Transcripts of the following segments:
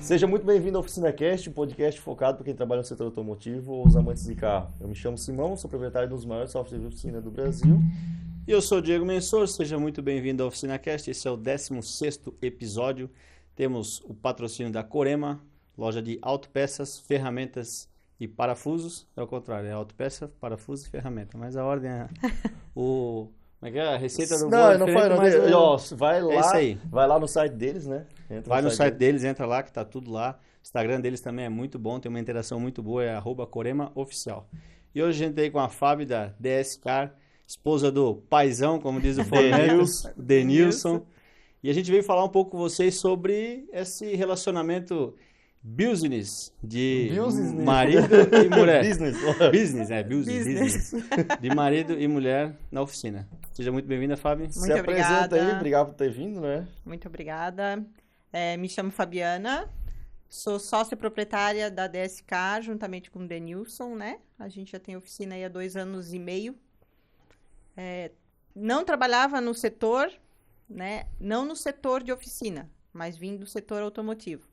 Seja muito bem-vindo ao OficinaCast, um podcast focado para quem trabalha no setor automotivo ou os amantes de carro. Eu me chamo Simão, sou proprietário dos maiores softwares de oficina do Brasil. E eu sou o Diego Mensor, seja muito bem-vindo ao OficinaCast, esse é o 16º episódio. Temos o patrocínio da Corema, loja de autopeças, ferramentas e parafusos. É o contrário, é autopeça, parafusos e ferramenta, mas a ordem é Como é que é? A receita do bolo Não diferente, foi, mas ó, vai é lá, isso aí. vai lá no site deles, né? Vai no site deles, entra lá que tá tudo lá. O Instagram deles também é muito bom, tem uma interação muito boa, é @coremaoficial. E hoje a gente tá aí com a Fábio da DS Car, esposa do paizão, como diz o Denilson. E a gente veio falar um pouco com vocês sobre esse relacionamento business de marido e mulher. Business. De marido e mulher na oficina. Seja muito bem-vinda, Fábio. Se apresenta aí, obrigado por ter vindo, né? Muito obrigada. Me chamo Fabiana, sou sócia proprietária da DSK, juntamente com o Denilson, né? A gente já tem oficina aí há 2 anos e meio. Não trabalhava no setor, né? Não no setor de oficina, mas vim do setor automotivo.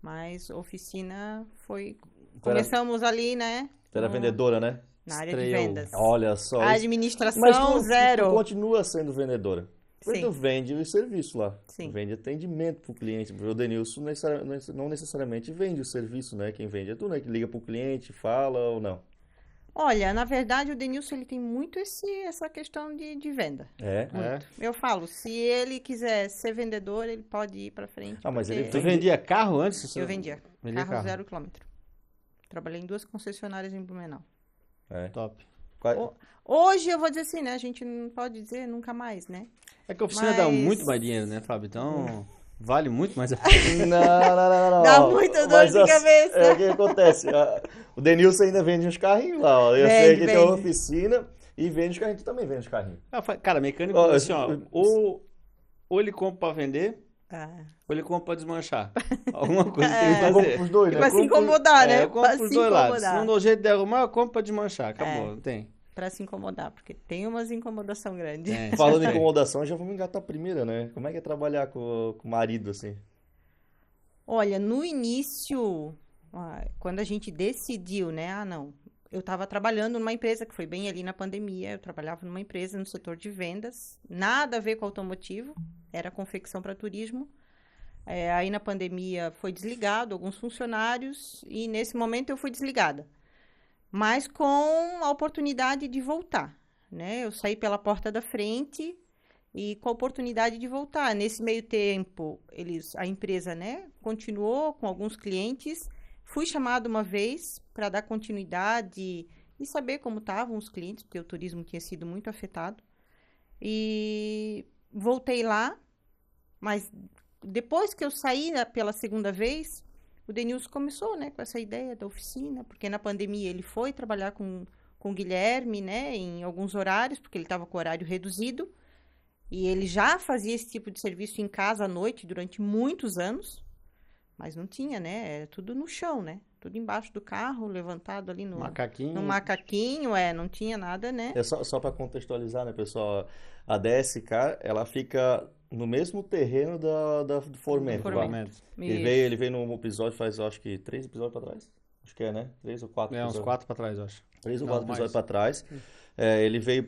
Mas oficina foi... Começamos ali, né? Tu era vendedora, né? Na área de vendas. Olha só. A administração, mas tu zero. Continua sendo vendedora. Porque Sim. tu vende o serviço lá. Sim. Vende atendimento pro cliente. O Denilson não necessariamente vende o serviço, né? Quem vende é tu, né? Que liga pro cliente, fala ou não. Olha, na verdade, o Denilson ele tem muito essa questão de venda. Muito. Eu falo, se ele quiser ser vendedor, ele pode ir para frente. Mas ele Tu vendia carro antes? Eu vendia. Carro 0 quilômetro. Trabalhei em 2 concessionárias em Blumenau. Top. Hoje eu vou dizer assim, né? A gente não pode dizer nunca mais, né? É que a oficina dá muito mais dinheiro, né, Fábio? Então, vale muito mais a Não. Dá muita dor de cabeça. O que acontece? O Denilson ainda vende uns carrinhos lá, ó. Eu sei que tem uma oficina e vende os carrinhos. Tu também vende os carrinhos. Cara, mecânico, assim, ó, ou ele compra pra vender, ou ele compra pra desmanchar. Alguma coisa tem que fazer. Os dois, né? Pra se incomodar, né? Eu compro pros dois lados. Se não dou jeito de arrumar, eu compro pra desmanchar. Acabou, não tem. Pra se incomodar, porque tem umas incomodação grande. Falando em incomodação, já vamos engatar a primeira, né? Como é que é trabalhar com o marido, assim? Olha, no início, quando a gente decidiu, né? Não, eu estava trabalhando numa empresa que foi bem ali na pandemia. Eu trabalhava numa empresa no setor de vendas, nada a ver com automotivo, era confecção para turismo. Aí na pandemia foi desligado alguns funcionários e nesse momento eu fui desligada. Mas com a oportunidade de voltar, né? Eu saí pela porta da frente e com a oportunidade de voltar. Nesse meio tempo, a empresa, né, continuou com alguns clientes. Fui chamada uma vez para dar continuidade e saber como estavam os clientes, porque o turismo tinha sido muito afetado. E voltei lá, mas depois que eu saí pela segunda vez, o Denilson começou, né, com essa ideia da oficina, porque na pandemia ele foi trabalhar com o Guilherme, né, em alguns horários, porque ele estava com horário reduzido, e ele já fazia esse tipo de serviço em casa à noite durante muitos anos, mas não tinha, né, era tudo no chão, né, tudo embaixo do carro, levantado ali no macaquinho, não tinha nada, né. Só para contextualizar, né, pessoal, a DSK, ela fica no mesmo terreno do Formento. Ele veio num episódio faz, acho que 3 episódios para trás. Acho que né? 3 ou 4 episódios. Uns 4 para trás, eu acho. 3 ou 4 episódios para trás. Ele veio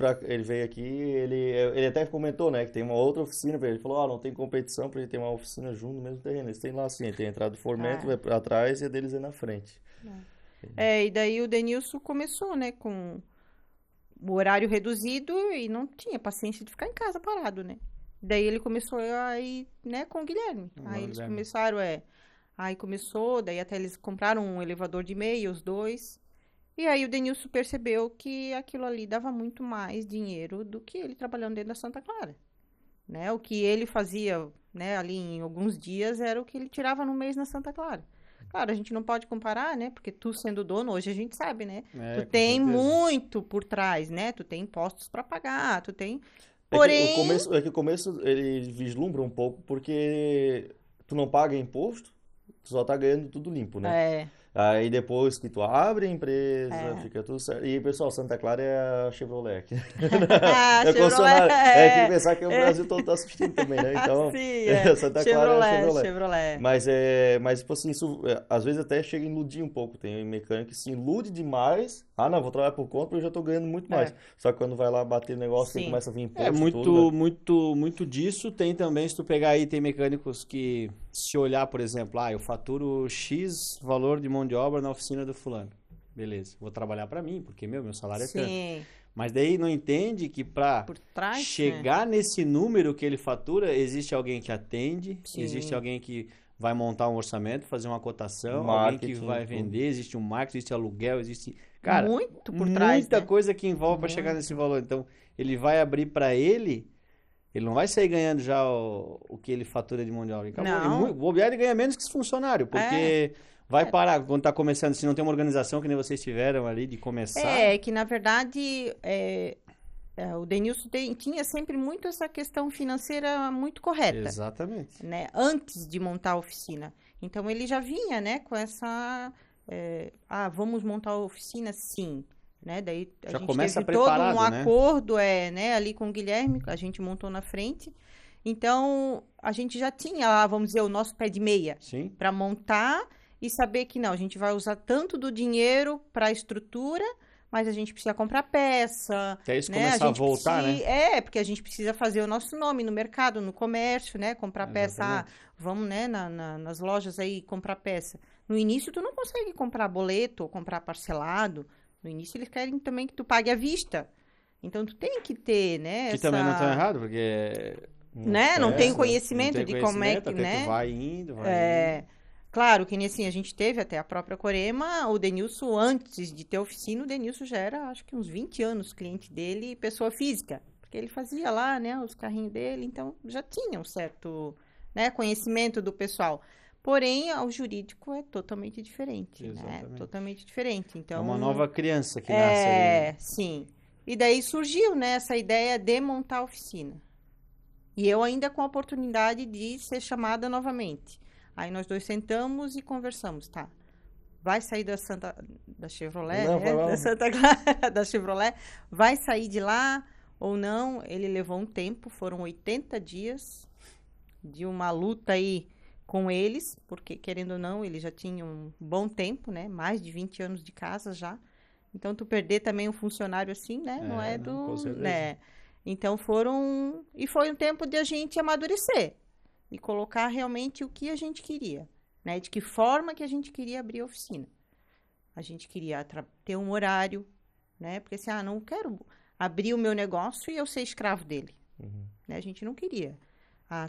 aqui, ele até comentou, né, que tem uma outra oficina. Ele falou, não tem competição pra gente ter uma oficina junto no mesmo terreno. Eles têm lá assim, tem a entrada do Formento, vai para trás e a deles é na frente. E daí o Denilson começou, né, com o horário reduzido e não tinha paciência de ficar em casa parado, né. Daí ele começou a ir, né, com o Guilherme. Aí eles começaram, Aí começou, daí até eles compraram um elevador de meia, os dois. E aí o Denilson percebeu que aquilo ali dava muito mais dinheiro do que ele trabalhando dentro da Santa Clara. Né? O que ele fazia, né, ali em alguns dias era o que ele tirava no mês na Santa Clara. Claro, a gente não pode comparar, né? Porque tu sendo dono, hoje a gente sabe, né? Tu tem muito por trás, né? Tu tem impostos para pagar, tu tem... Porém... O começo ele vislumbra um pouco porque tu não paga imposto, tu só tá ganhando tudo limpo, né? Aí depois que tu abre a empresa, fica tudo certo. E, pessoal, Santa Clara é a Chevrolet. É concessionária. É que pensar que o Brasil todo tá assistindo também, né? Então, Sim, Santa Clara é a Chevrolet. Mas tipo assim, isso às vezes até chega a iludir um pouco. Tem mecânico que se ilude demais. Ah, não, vou trabalhar por conta porque eu já tô ganhando muito mais. Só que quando vai lá bater o negócio, aí começa a vir imposto tudo, muito disso. Tem também, se tu pegar aí, tem mecânicos que, se olhar, por exemplo, eu faturo X valor de mão de obra na oficina do fulano. Beleza, vou trabalhar para mim, porque meu salário é tanto. Mas daí não entende que para chegar nesse número que ele fatura, existe alguém que atende, existe alguém que vai montar um orçamento, fazer uma cotação, marketing, alguém que vai vender, existe um marketing, existe aluguel, existe... Cara, muito por trás, muita coisa que envolve para chegar nesse valor. Então, ele vai abrir para ele não vai sair ganhando já o que ele fatura de mão de obra. O bobear ele ganha menos que esse funcionário, porque vai parar quando está começando, se não tem uma organização que nem vocês tiveram ali de começar. Que na verdade... o Denilson tinha sempre muito essa questão financeira muito correta. Exatamente. Né? Antes de montar a oficina. Então, ele já vinha, né, com essa... vamos montar a oficina? Sim. Né? Daí a gente começa teve todo um acordo né, ali com o Guilherme, a gente montou na frente. Então, a gente já tinha, vamos dizer, o nosso pé de meia para montar e saber que não, a gente vai usar tanto do dinheiro para a estrutura, mas a gente precisa comprar peça. Até isso começar a voltar, né? Porque a gente precisa fazer o nosso nome no mercado, no comércio, né? Comprar peça. Vamos, né, nas lojas aí comprar peça. No início, tu não consegue comprar boleto ou comprar parcelado. No início, eles querem também que tu pague à vista. Então, tu tem que ter, né? Que também não tá errado, porque... Não tem conhecimento de como é que, né? Tu vai indo. Claro que assim, a gente teve até a própria Corema, o Denilson, antes de ter oficina, o Denilson já era, acho que uns 20 anos cliente dele, pessoa física. Porque ele fazia lá, né, os carrinhos dele, então já tinha um certo, né, conhecimento do pessoal. Porém, o jurídico é totalmente diferente, né? Totalmente diferente. Então, é uma nova criança que nasce aí. Sim. E daí surgiu, né, essa ideia de montar a oficina. E eu ainda com a oportunidade de ser chamada novamente. Aí nós dois sentamos e conversamos, tá? Vai sair da Chevrolet, da Santa Clara, da Chevrolet, vai sair de lá ou não? Ele levou um tempo, foram 80 dias de uma luta aí com eles, porque, querendo ou não, ele já tinha um bom tempo, né? Mais de 20 anos de casa já. Então, tu perder também um funcionário assim, né? Não é do... né? Então, foi um tempo de a gente amadurecer e colocar realmente o que a gente queria, né? De que forma que a gente queria abrir a oficina. A gente queria ter um horário, né? Porque assim, não quero abrir o meu negócio e eu ser escravo dele. Né? A gente não queria.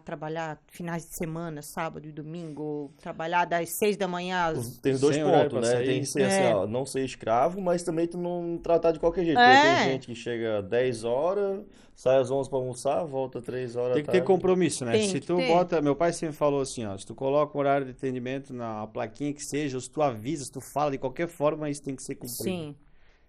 Trabalhar finais de semana, sábado e domingo, trabalhar das 6 da manhã às... Tem dois pontos, né? Tem que ser assim, não ser escravo, mas também tu não tratar de qualquer jeito. Porque tem gente que chega 10 horas, sai às 11 para almoçar, volta 3 horas Tem que ter compromisso, né? Se tu bota... Meu pai sempre falou assim, se tu coloca um horário de atendimento na plaquinha que seja, ou se tu avisa, se tu fala de qualquer forma, isso tem que ser cumprido. Sim.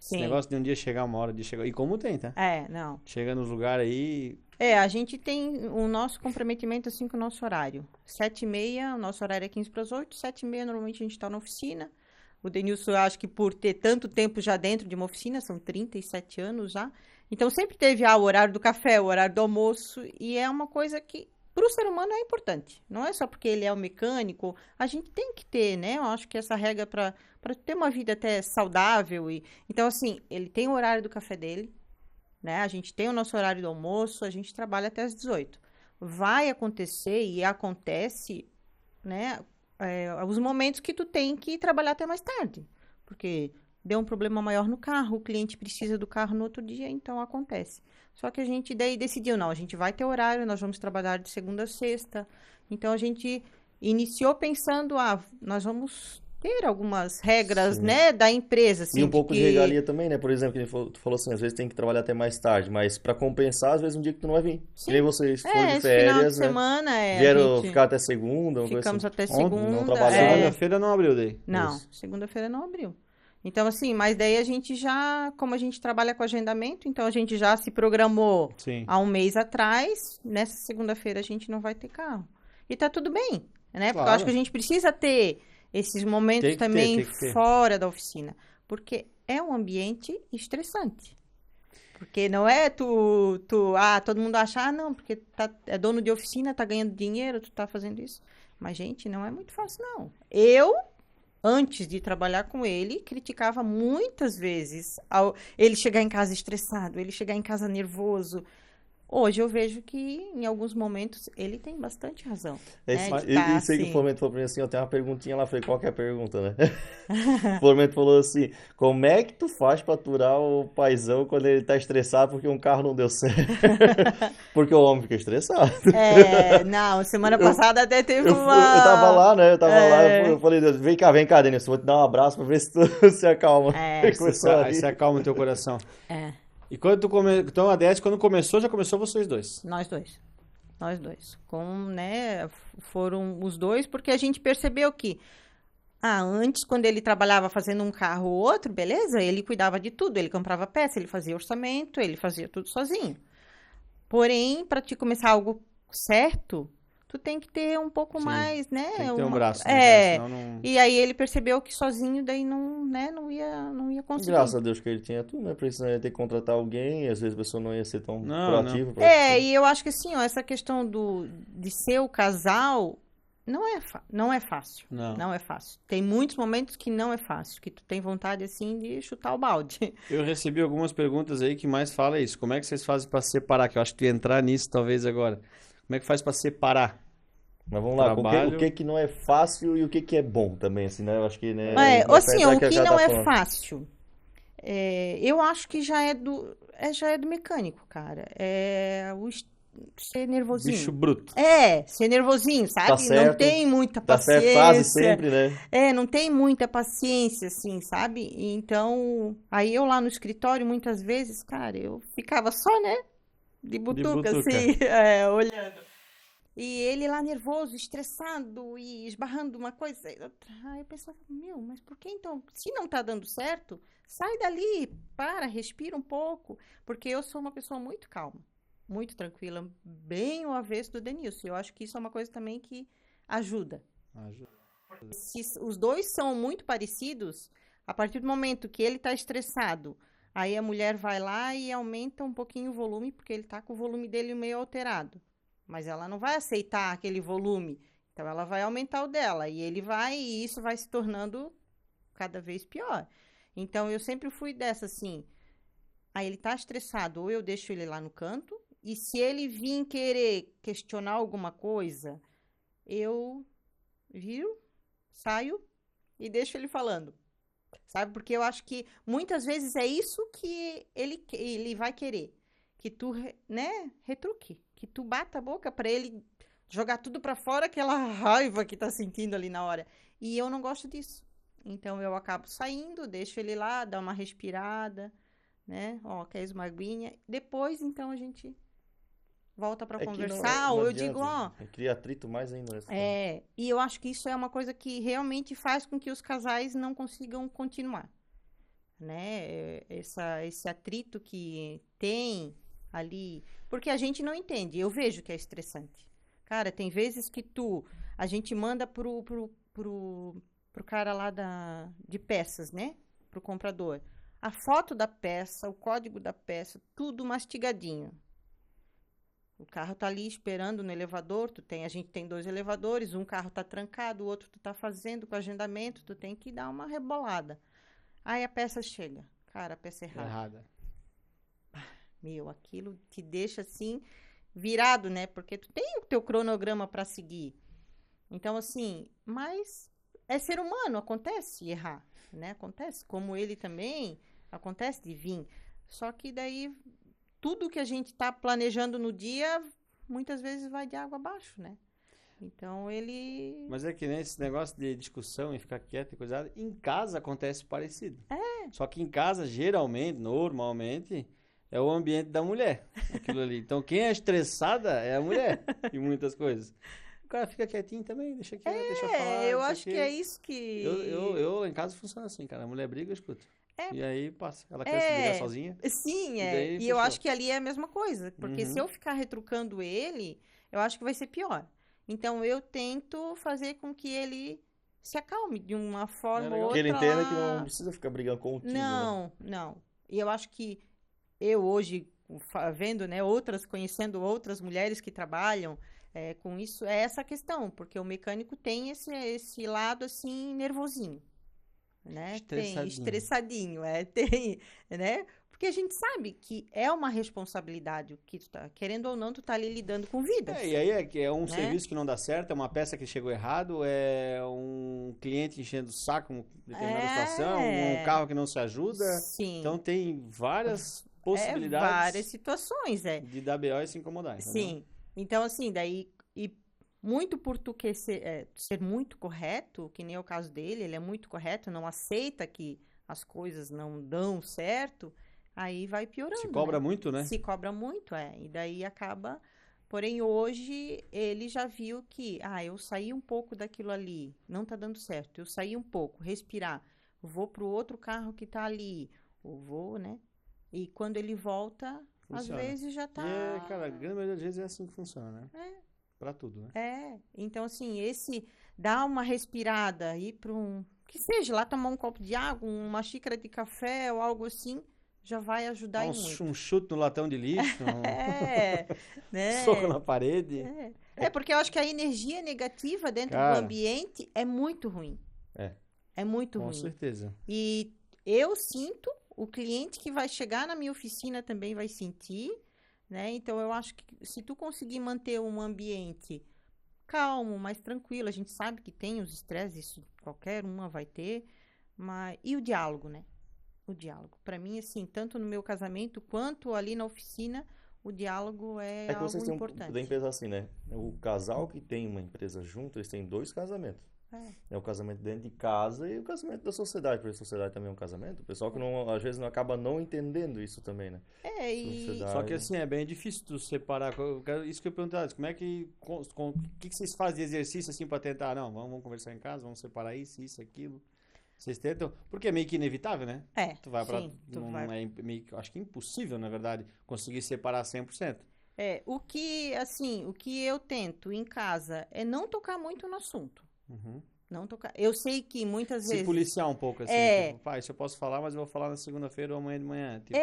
Esse negócio de um dia chegar, uma hora de chegar... E como tem, tá? Não. Chega nos lugares aí... A gente tem o nosso comprometimento assim com o nosso horário. 7h30, o nosso horário é 15 para as 8, 7h30 normalmente a gente está na oficina. O Denilson, eu acho que por ter tanto tempo já dentro de uma oficina, são 37 anos já. Então, sempre teve o horário do café, o horário do almoço, e é uma coisa que para o ser humano é importante. Não é só porque ele é um mecânico, a gente tem que ter, né? Eu acho que essa regra para ter uma vida até saudável. Então, assim, ele tem o horário do café dele, né? A gente tem o nosso horário do almoço, a gente trabalha até às 18. Vai acontecer e acontece, né? Os momentos que tu tem que trabalhar até mais tarde. Porque deu um problema maior no carro, o cliente precisa do carro no outro dia, então acontece. Só que a gente daí decidiu, não, a gente vai ter horário, nós vamos trabalhar de segunda a sexta. Então, a gente iniciou pensando, nós vamos ter algumas regras, né, da empresa. Assim, e um pouco de regalia também, né? Por exemplo, tu falou assim, às vezes tem que trabalhar até mais tarde, mas para compensar, às vezes um dia que tu não vai vir. Sim. Que nem vocês foram de férias, final de semana, vieram ficar até segunda. Ficamos assim. até segunda. Não trabalharam. Segunda-feira não abriu daí. Não, segunda-feira não abriu. Então, assim, mas daí a gente já, como a gente trabalha com agendamento, então a gente já se programou há um mês atrás, nessa segunda-feira a gente não vai ter carro. E tá tudo bem, né? Porque eu acho que a gente precisa ter esses momentos Tem que ter, também tem que ter. fora da oficina, porque é um ambiente estressante. Porque não é todo mundo acha, não, porque é dono de oficina, tá ganhando dinheiro, tu tá fazendo isso. Mas, gente, não é muito fácil, não. Eu, antes de trabalhar com ele, criticava muitas vezes ele chegar em casa estressado, ele chegar em casa nervoso. Hoje eu vejo que, em alguns momentos, ele tem bastante razão, né? De tá Isso aí que o assim. Formento falou pra mim assim, eu tenho uma perguntinha lá, falei, qual que é a pergunta, né? O Formento falou assim, como é que tu faz pra aturar o paizão quando ele tá estressado porque um carro não deu certo? Porque o homem fica estressado. Não, semana Eu, passada até teve eu tava uma... lá, né? Eu tava lá, eu É, falei, vem cá, Denilson, vou te dar um abraço pra ver se tu se acalma. Ele começou a Aí você rir. acalma o teu coração. é, E quando então a DS, quando começou, já começou vocês dois. nós dois. Nós dois. Né, foram os dois, porque a gente percebeu que, antes, quando ele trabalhava fazendo um carro ou outro, beleza, ele cuidava de tudo, ele comprava peça, ele fazia orçamento, ele fazia tudo sozinho. Porém, para te começar algo certo, tu tem que ter um pouco Sim, mais, né? tem que ter um braço, né, cara? Senão não... E aí ele percebeu que sozinho daí não, né, não ia conseguir. Graças a Deus que ele tinha tudo, né? Precisava ter que contratar alguém, e às vezes a pessoa não ia ser tão Não, proativa. E eu acho que assim, ó, essa questão de ser o casal não é fácil. Não. Não é fácil. Tem muitos momentos que não é fácil, que tu tem vontade, assim, de chutar o balde. Eu recebi algumas perguntas aí que mais fala isso. Como é que vocês fazem pra separar? Que eu acho que tu ia entrar nisso talvez agora. Como é que faz pra separar? Mas vamos lá, Trabalho. o que que não é fácil e o que que é bom também, assim, né? Eu acho que, né? Assim, ó, o que já não tá é falando. fácil, eu acho que já é do mecânico, cara. Ser nervosinho. Bicho bruto. Ser nervosinho, sabe? Tá Não certo. tem muita Tá certo, quase paciência. sempre, né? Não tem muita paciência, assim, sabe? Então, aí eu lá no escritório, muitas vezes, cara, eu ficava só, né? De butuca, butuca. assim, olhando. E ele lá nervoso, estressado e esbarrando uma coisa e outra. Aí eu pensava, mas por que então? Se não tá dando certo, sai dali, respira um pouco. Porque eu sou uma pessoa muito calma, muito tranquila, bem o avesso do Denilson. Eu acho que isso é uma coisa também que ajuda. Se os dois são muito parecidos, a partir do momento que ele tá estressado, aí a mulher vai lá e aumenta um pouquinho o volume, porque ele tá com o volume dele meio alterado. Mas ela não vai aceitar aquele volume. Então, ela vai aumentar o dela. E isso vai se tornando cada vez pior. Então, eu sempre fui dessa, assim. Aí, ele tá estressado, ou eu deixo ele lá no canto. E se ele vir querer questionar alguma coisa, eu viro, saio e deixo ele falando. Sabe? Porque eu acho que muitas vezes é isso que ele vai querer. Que tu, né, retruque. Que tu bata a boca pra ele jogar tudo pra fora, aquela raiva que tá sentindo ali na hora. E eu não gosto disso. Então, eu acabo saindo, deixo ele lá, dá uma respirada, né? Quer uma aguinha. Depois, então, a gente volta pra conversar. Ou eu digo, Cria atrito mais ainda. Né? E eu acho que isso é uma coisa que realmente faz com que os casais não consigam continuar. Né? Esse atrito que tem ali, porque a gente não entende, eu vejo que é estressante. Cara, tem vezes que a gente manda pro cara lá de peças, né? Pro comprador. A foto da peça, o código da peça, tudo mastigadinho. O carro tá ali esperando no elevador, a gente tem 2 elevadores, um carro tá trancado, o outro tu tá fazendo com agendamento, tu tem que dar uma rebolada. Aí a peça chega. Cara, a peça é errada. Aquilo te deixa assim, virado, né? Porque tu tem o teu cronograma para seguir. Então, assim, mas é ser humano, acontece errar, né? Acontece, como ele também, acontece de vir. Só que daí, tudo que a gente tá planejando no dia, muitas vezes vai de água abaixo, né? Então, ele... Mas é que nem esse negócio de discussão e ficar quieto e coisa, em casa acontece parecido. Só que em casa, geralmente, normalmente... É o ambiente da mulher, aquilo ali. Então, quem é estressada é a mulher, em muitas coisas. O cara fica quietinho também, deixa quieto, deixa eu falar. Eu acho que é isso que... Eu em casa funciona assim, cara. A mulher briga, eu escuto. E aí passa. Ela quer se brigar sozinha. Sim, E eu acho que ali é a mesma coisa. Porque se eu ficar retrucando ele, eu acho que vai ser pior. Então, eu tento fazer com que ele se acalme de uma forma ou legal. outra. Que ele entenda lá. que não precisa ficar brigando contigo, né? Não. E eu acho que eu hoje, vendo, né, conhecendo outras mulheres que trabalham com isso, é essa questão, porque o mecânico tem esse lado, assim, nervosinho, né? Tem, estressadinho, tem, né? Porque a gente sabe que é uma responsabilidade, o que tu tá, querendo ou não, tu tá ali lidando com vidas. E aí é um né? serviço que não dá certo, é uma peça que chegou errado, é um cliente enchendo o saco em determinada situação, um carro que não se ajuda. Sim. Então tem várias possibilidades várias situações, de dar BO e se incomodar. Entendeu? Sim. Então, assim, daí, e muito por tu ser muito correto, que nem é o caso dele, ele é muito correto, não aceita que as coisas não dão certo, aí vai piorando. Se cobra muito, né? Se cobra muito, e daí acaba. Porém, hoje ele já viu que, eu saí um pouco daquilo ali, não tá dando certo. Eu saí um pouco, respirar, vou pro outro carro que tá ali, ou vou, né? E quando ele volta, funciona. Às vezes já tá. Cara, a grande maioria das vezes é assim que funciona, né? Pra tudo, né? Então assim, dá uma respirada, ir para que seja lá tomar um copo de água, uma xícara de café ou algo assim, já vai ajudar muito. Um chute no latão de lixo, né? Soco na parede. Porque eu acho que a energia negativa dentro do ambiente é muito ruim. É muito ruim. Com certeza. E eu sinto, o cliente que vai chegar na minha oficina também vai sentir, né? Então, eu acho que se tu conseguir manter um ambiente calmo, mais tranquilo, a gente sabe que tem os estresses, isso qualquer uma vai ter, e o diálogo, né? O diálogo. Para mim, assim, tanto no meu casamento quanto ali na oficina, o diálogo é algo vocês importante. Tem que pensar assim, né? O casal que tem uma empresa junto, eles têm 2 casamentos. É o casamento dentro de casa e o casamento da sociedade, porque a sociedade também é um casamento. O pessoal que às vezes não acaba não entendendo isso também, né? Só que assim, é bem difícil tu separar. Isso que eu perguntava, como é que. O que vocês fazem de exercício assim pra tentar? Não, vamos conversar em casa, vamos separar isso, aquilo. Vocês tentam. Porque é meio que inevitável, né? Tu vai pra. É meio que, acho que é impossível, na verdade, conseguir separar 100%. O que eu tento em casa é não tocar muito no assunto. Não tocar. Eu sei que muitas vezes. Se policiar um pouco, assim. Tipo, pai, isso eu posso falar, mas eu vou falar na segunda-feira ou amanhã de manhã. Tipo...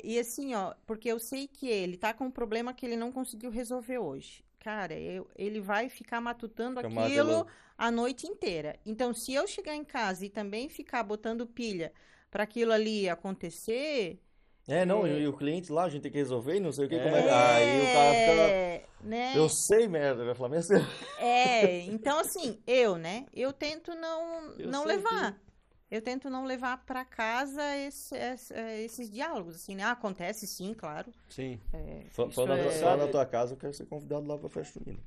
E assim, porque eu sei que ele tá com um problema que ele não conseguiu resolver hoje. Cara, ele vai ficar matutando aquilo a noite inteira. Então, se eu chegar em casa e também ficar botando pilha para aquilo ali acontecer. E o cliente lá, a gente tem que resolver e não sei o que, como é. Aí o cara fica. Né? Eu sei, merda, vai falar mesmo. Então assim, eu tento não levar. Eu tento não levar para casa esses diálogos, assim, né? Acontece sim, claro. Sim. Só na tua casa eu quero ser convidado lá pra festa junina.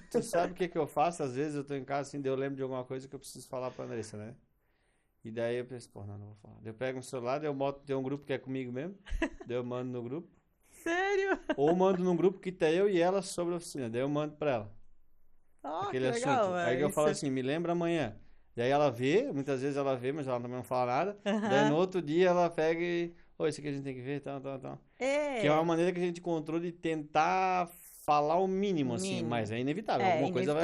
Tu sabe o que eu faço? Às vezes eu tô em casa, assim, daí eu lembro de alguma coisa que eu preciso falar pra Andressa, né? E daí eu penso, não vou falar. Daí eu pego um celular, daí eu boto, tem um grupo que é comigo mesmo, daí eu mando no grupo. Sério? Ou mando num grupo que tá eu e ela sobre a oficina, daí eu mando pra ela. Aquele assunto. Legal, aí eu falo assim, me lembra amanhã. Daí ela vê, muitas vezes ela vê, mas ela também não fala nada. Daí no outro dia ela pega e... isso aqui a gente tem que ver, tal. Que é uma maneira que a gente encontrou de tentar falar o mínimo, assim. Mas é inevitável, alguma coisa vai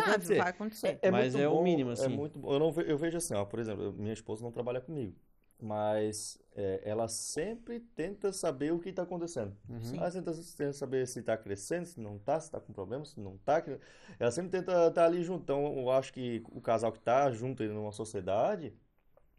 acontecer. Mas é o mínimo, assim. É muito bom. Eu vejo assim, por exemplo, minha esposa não trabalha comigo. Mas ela sempre tenta saber o que está acontecendo. Ela tenta saber se está crescendo, se não está, se está com problema, se não está. Ela sempre tenta estar ali junto. Então, eu acho que o casal que está junto numa sociedade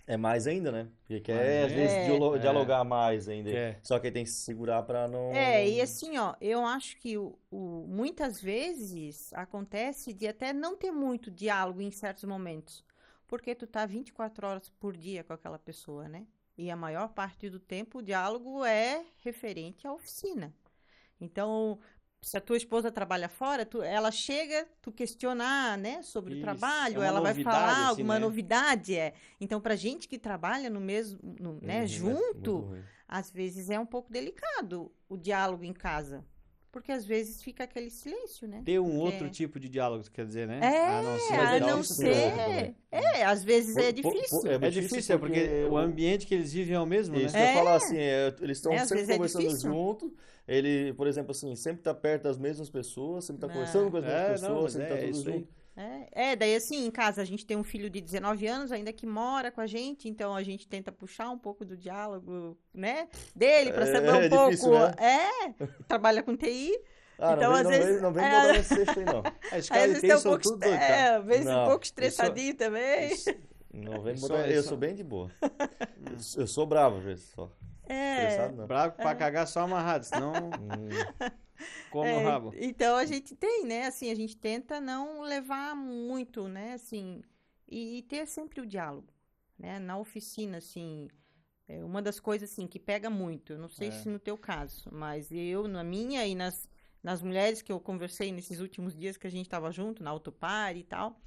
é mais ainda, né? Porque quer, às vezes, dialogar mais ainda. Só que tem que se segurar para não... E assim, eu acho que muitas vezes acontece de até não ter muito diálogo em certos momentos. Porque tu tá 24 horas por dia com aquela pessoa, né? E a maior parte do tempo o diálogo é referente à oficina. Então, se a tua esposa trabalha fora, ela chega, tu questionar, né, sobre o trabalho, ela vai falar alguma novidade. Então, pra gente que trabalha no mesmo, né, junto, às vezes é um pouco delicado o diálogo em casa. Porque às vezes fica aquele silêncio, né? Ter outro tipo de diálogo, quer dizer, né? A não ser. Às vezes é difícil. É difícil, porque o ambiente que eles vivem é o mesmo, né? Isso que eu falo assim, eles estão sempre conversando junto. Ele, por exemplo, assim, sempre tá perto das mesmas pessoas, sempre tá conversando com as mesmas pessoas, sempre tá tudo junto. Daí assim, em casa a gente tem um filho de 19 anos ainda que mora com a gente, então a gente tenta puxar um pouco do diálogo, né, dele para saber um pouco, difícil, né? trabalha com TI, Ah, então às vezes, não vem botar nesse cesto aí, não. Os às caras vezes de tem TI um são pouco, tudo doido, cara. às vezes um Não, pouco estressadinho também. Não vem Isso- botar... Eu isso- sou bem de boa. Eu sou bravo, às vezes, só. Estressado, não. Bravo pra cagar só amarrado, senão come o rabo. Então a gente tem, né, assim, a gente tenta não levar muito, né, assim, e ter sempre o diálogo, né, na oficina, assim, uma das coisas, assim, que pega muito, eu não sei se no teu caso, mas eu, na minha e nas mulheres que eu conversei nesses últimos dias que a gente estava junto, na Autopar e tal,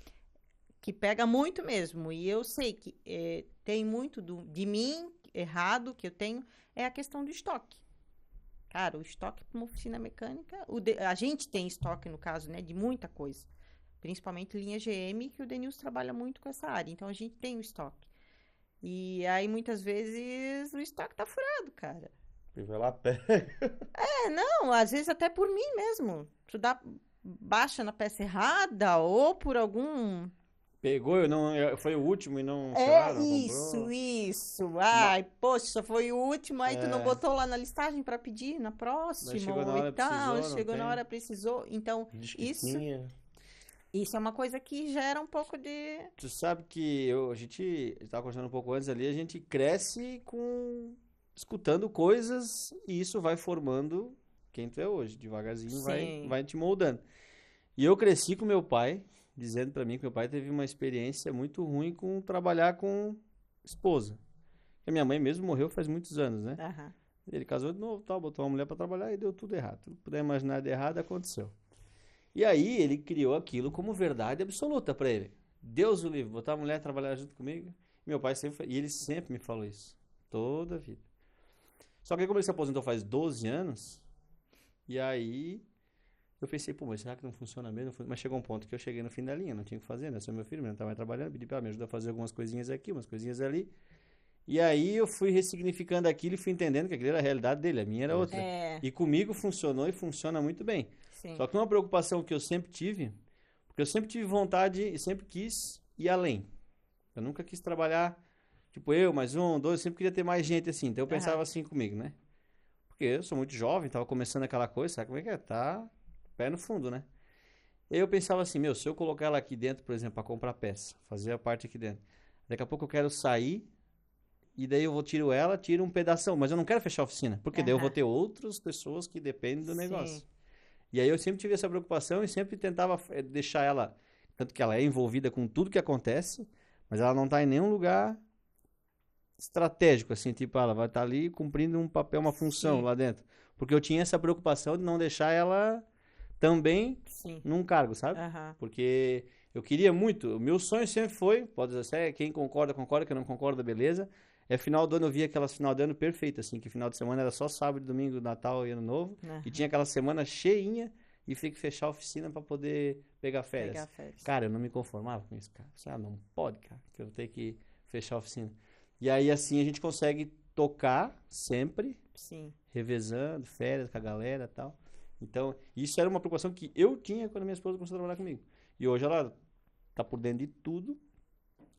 que pega muito mesmo, e eu sei que tem muito de mim, errado, que eu tenho, é a questão do estoque. Cara, o estoque para uma oficina mecânica, a gente tem estoque, no caso, né, de muita coisa. Principalmente linha GM, que o Denilson trabalha muito com essa área. Então, a gente tem o estoque. E aí, muitas vezes, o estoque tá furado, cara. E vai lá, pega. Não, às vezes até por mim mesmo. Tu baixa na peça errada ou por algum... Pegou, foi o último e não, sei lá, não comprou. Isso. Ai, poxa, foi o último, aí tu não botou lá na listagem para pedir na próxima Chegou na hora, e tal, precisou, chegou na hora, precisou. Então, isso é uma coisa que gera um pouco de... Tu sabe que a gente estava conversando um pouco antes ali, a gente cresce escutando coisas e isso vai formando quem tu é hoje. Devagarzinho vai te moldando. E eu cresci com meu pai, dizendo pra mim que meu pai teve uma experiência muito ruim com trabalhar com esposa. A minha mãe mesmo morreu faz muitos anos, né? Aham. Ele casou de novo, botou uma mulher pra trabalhar e deu tudo errado. Tudo que puder imaginar de errado aconteceu. E aí ele criou aquilo como verdade absoluta pra ele. Deus o livre, botar a mulher trabalhar junto comigo. Meu pai e ele sempre me falou isso, toda a vida. Só que aí, como ele se aposentou faz 12 anos, e aí eu pensei, pô, mas será que não funciona mesmo? Mas chegou um ponto que eu cheguei no fim da linha, não tinha o que fazer, né? Sou meu filho, não estava mais trabalhando, pedi pra me ajudar a fazer algumas coisinhas aqui, umas coisinhas ali. E aí eu fui ressignificando aquilo e fui entendendo que aquilo era a realidade dele, a minha era outra. E comigo funcionou e funciona muito bem. Sim. Só que uma preocupação que eu sempre tive, porque eu sempre tive vontade e sempre quis ir além. Eu nunca quis trabalhar, tipo eu, mais um, dois, eu sempre queria ter mais gente assim. Então eu pensava assim comigo, né? Porque eu sou muito jovem, tava começando aquela coisa, sabe como é que é? Tá pé no fundo, né? E aí eu pensava assim, se eu colocar ela aqui dentro, por exemplo, para comprar peça, fazer a parte aqui dentro. Daqui a pouco eu quero sair e daí eu tiro um pedação, mas eu não quero fechar a oficina, porque daí eu vou ter outras pessoas que dependem do negócio. E aí eu sempre tive essa preocupação e sempre tentava deixar ela, tanto que ela é envolvida com tudo que acontece, mas ela não está em nenhum lugar estratégico, assim, tipo, ela vai estar ali cumprindo um papel, uma função lá dentro. Porque eu tinha essa preocupação de não deixar ela também num cargo, sabe? Porque eu queria muito, o meu sonho sempre foi, pode dizer, quem concorda, quem não concorda, beleza. Final do ano eu via aquelas final de ano perfeitas, assim, que final de semana era só sábado, domingo, Natal e Ano Novo. E tinha aquela semana cheinha e tinha que fechar a oficina para poder pegar férias. Cara, eu não me conformava com isso, cara. Não pode, cara, que eu vou ter que fechar a oficina. E aí, assim, a gente consegue tocar sempre, revezando, férias com a galera e tal. Então, isso era uma preocupação que eu tinha quando minha esposa começou a trabalhar comigo. E hoje ela tá por dentro de tudo,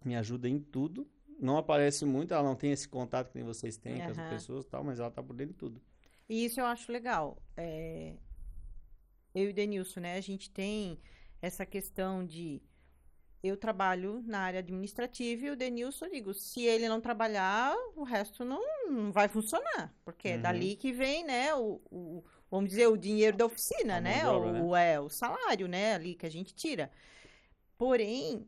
me ajuda em tudo. Não aparece muito, ela não tem esse contato que nem vocês têm com as pessoas e tal, mas ela tá por dentro de tudo. E isso eu acho legal. Eu e o Denilson, né? A gente tem essa questão de... Eu trabalho na área administrativa e o Denilson, eu digo, se ele não trabalhar, o resto não vai funcionar. Porque é dali que vem, né, vamos dizer, o dinheiro da oficina, né? O salário, né, ali que a gente tira. Porém,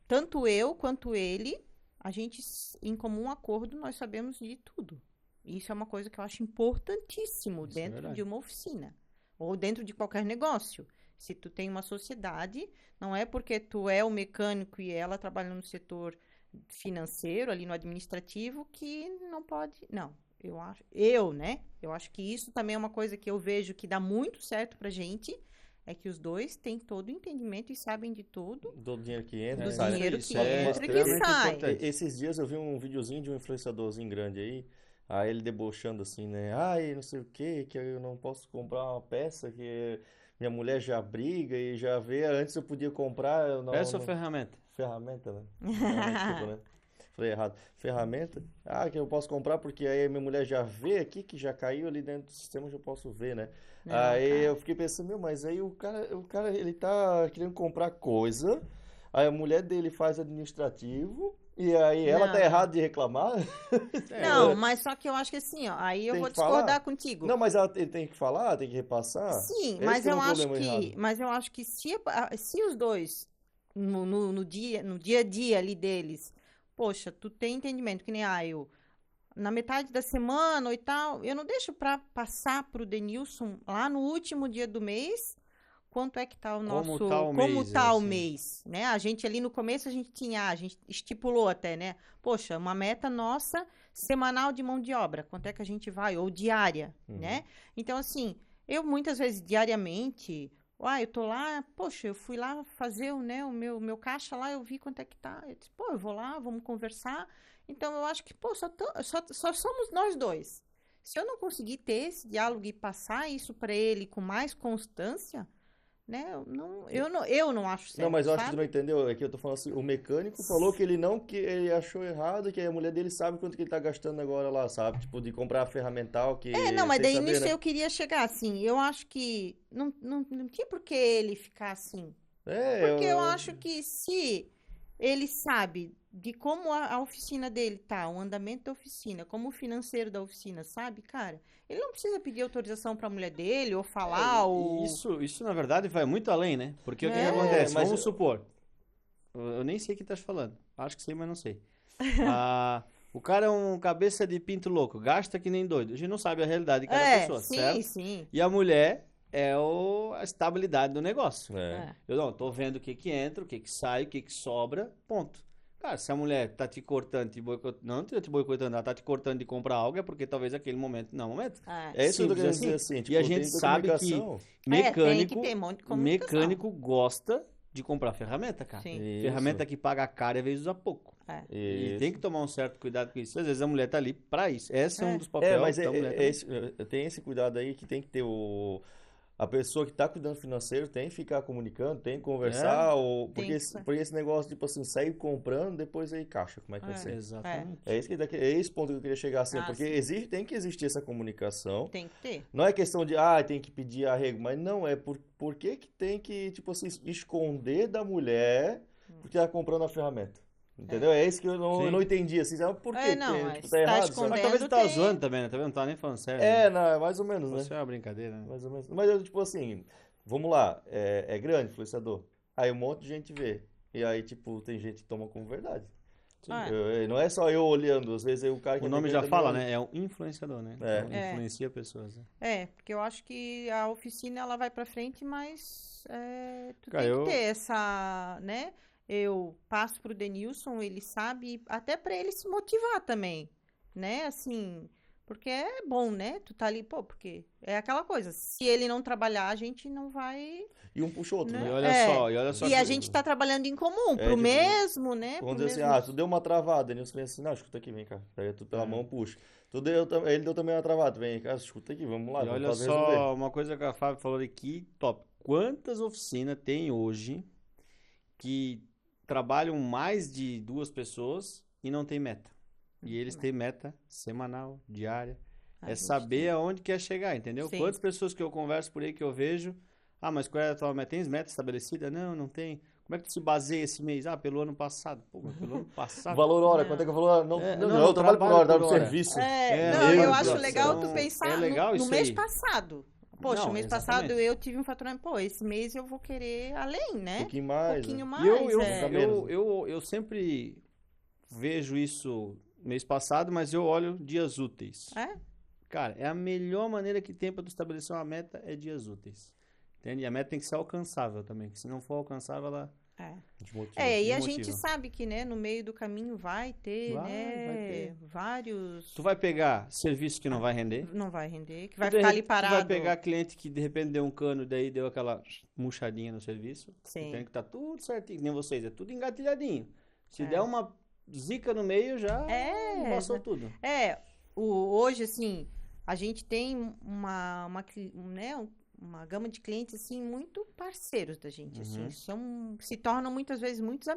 tanto eu quanto ele, a gente, em comum acordo, nós sabemos de tudo. Isso é uma coisa que eu acho importantíssimo dentro de uma oficina. Ou dentro de qualquer negócio. Se tu tem uma sociedade, não é porque tu é o mecânico e ela trabalha no setor financeiro, ali no administrativo, que não pode... Não, eu acho que isso também é uma coisa que eu vejo que dá muito certo pra gente, é que os dois têm todo o entendimento e sabem de tudo. Do dinheiro que entra, do dinheiro que entra e que sai. Esses dias eu vi um videozinho de um influenciadorzinho grande aí ele debochando assim, né? Ai, não sei o que eu não posso comprar uma peça que minha mulher já briga e já vê, antes eu podia comprar, eu não... Peça ou ferramenta? Ferramenta, né? Desculpa, né? Falei errado. Ferramenta? Ah, que eu posso comprar porque aí minha mulher já vê aqui, que já caiu ali dentro do sistema, já posso ver, né? Não, Aí cara. eu fiquei pensando, meu, mas aí o cara, ele tá querendo comprar coisa, aí a mulher dele faz administrativo, e aí ela tá Não. errada de reclamar? Não, mas só que eu acho que assim, ó, aí eu Tem vou que falar? discordar contigo. Não, mas ele tem que falar, tem que repassar? Sim, Esse mas que é eu o acho problema que, errado. mas eu acho que se os dois no dia a dia ali deles, poxa, tu tem entendimento que nem eu na metade da semana ou e tal, eu não deixo para passar pro Denilson lá no último dia do mês. Quanto é que tá o Como nosso, tá o como mês, tá o assim. mês, né? A gente ali no começo a gente estipulou até, né? Poxa, uma meta nossa semanal de mão de obra, quanto é que a gente vai ou diária, né? Então assim, eu muitas vezes diariamente, eu tô lá, poxa, eu fui lá fazer o meu caixa lá, eu vi quanto é que tá. Eu disse, pô, eu vou lá, vamos conversar. Então eu acho que, pô, só somos nós dois. Se eu não conseguir ter esse diálogo e passar isso para ele com mais constância, né? Eu não acho Não, certo, mas eu acho que tu não sabe? entendeu. É que eu tô falando assim, o mecânico falou que ele não, que ele achou errado, que a mulher dele sabe quanto que ele tá gastando agora lá, sabe? Tipo, de comprar ferramental Não, que mas sem daí saber, nisso né? eu queria chegar assim. Eu acho que não tinha por que ele ficar assim. É, Porque eu acho que se ele sabe de como a oficina dele tá, o andamento da oficina, como o financeiro da oficina, sabe, cara? Ele não precisa pedir autorização para a mulher dele ou falar E ou. isso, na verdade, vai muito além, né? Porque o que que É, acontece? mas Vamos supor, eu nem sei o que tá falando. Acho que sei, mas não sei. Ah, o cara é um cabeça de pinto louco, gasta que nem doido. A gente não sabe a realidade de cada pessoa, sim, certo? sim. E a mulher é a estabilidade do negócio. é. É, Eu não, tô vendo o que que entra, o que que sai, o que que sobra, ponto. Cara, se a mulher tá te cortando, não tá te boicotando, ela tá te cortando de comprar algo, é porque talvez aquele momento não é o momento. é. É isso que eu tô Simples querendo dizer assim. assim, E a tipo, gente tem sabe que comunicação. Tem que mecânico, ter um monte de comunicação. mecânico gosta de comprar ferramenta, cara. Sim. Isso. Ferramenta que paga caro, às vezes usa pouco. É. E Isso. tem que tomar um certo cuidado com isso. Às vezes a mulher tá ali pra isso. Esse é um dos É, papéis mas da mulher também. tem esse cuidado aí que tem que ter a pessoa que está cuidando do financeiro tem que ficar comunicando, tem que conversar, Tem porque, que- porque esse negócio, tipo assim, sair comprando, depois aí caixa, como é que vai É. ser? Exatamente. É esse ponto que eu queria chegar assim, Ah, porque sim. tem que existir essa comunicação. Tem que ter. Não é questão de, tem que pedir arrego, mas não, é por que que tem que, tipo assim, esconder da mulher porque ela comprando a ferramenta? Entendeu? É isso que eu Sim. não entendi, assim, sabe por quê? não, Porque, é, tipo, se tá tá errado, sabe? escondendo- Mas talvez ele tava tem- zoando também, né? Tá vendo? Não tava nem falando sério. É, Né? não, é mais ou menos, né? Você é uma brincadeira, né? Mais ou menos. Mas eu, tipo assim, vamos lá, é grande influenciador. Aí um monte de gente vê. E aí, tipo, tem gente que toma como verdade. Ah, Não é só eu olhando, às vezes o cara que O é nome mecânico já também fala, olha. né? É um influenciador, né? É. Então, influencia pessoas. Né? porque eu acho que a oficina ela vai pra frente, mas tu Cara, tem que ter essa, né? Eu passo pro Denilson, ele sabe, até pra ele se motivar também, né? Assim, porque é bom, né? Tu tá ali, pô, porque é aquela coisa, se ele não trabalhar, a gente não vai, E um puxa o outro, né? E né? olha só E que a gente tá trabalhando em comum, pro tipo, mesmo, né? vamos Pro dizer mesmo. assim, tu deu uma travada. Denilson vem assim, não, escuta aqui, vem cá. Pega tu pela mão, puxa. Ele deu também uma travada. Vem cá, escuta aqui, vamos lá, E vamos olha fazer só, resolver. uma coisa que a Fábio falou aqui, top. Quantas oficinas tem hoje que trabalham mais de 2 pessoas e não tem meta? E eles têm meta semanal, diária. A É gente saber tem. aonde quer chegar, entendeu? Sim. Quantas pessoas que eu converso por aí que eu vejo, mas qual é a tua meta? Tens meta estabelecida? Não, não tem. Como é que tu se baseia esse mês? Pelo ano passado. Pô, mas pelo ano passado. Valor hora, Não. quanto é que eu falo? Não, É, não, não, não, eu trabalho por hora, por dá pro hora. serviço. Não, Meu eu Deus acho do legal céu. tu pensar É legal no isso mês aí. passado. Poxa, Não, o mês exatamente. passado eu tive um faturamento, pô, esse mês eu vou querer além, né? Um pouquinho mais, pouquinho né? mais, E eu é. menos, né? eu sempre vejo isso mês passado, mas eu olho dias úteis. É? Cara, é a melhor maneira que tem para tu estabelecer uma meta é dias úteis. Entende? E a meta tem que ser alcançável também, que se não for alcançável, ela Desmotiva. E a Desmotiva. gente sabe que, né, no meio do caminho vai ter, Vai né, ter. vários... Tu vai pegar serviço que não vai render. Não vai render, que vai Tu ficar ali Tu parado. vai pegar cliente que de repente deu um cano, daí deu aquela murchadinha no serviço. Sim. Tem que tá tudo certinho, que nem vocês, é tudo engatilhadinho. Se É. der uma zica no meio, já embaçou tudo. Hoje, assim, a gente tem uma gama de clientes, assim, muito parceiros da gente, assim, se tornam muitas vezes muito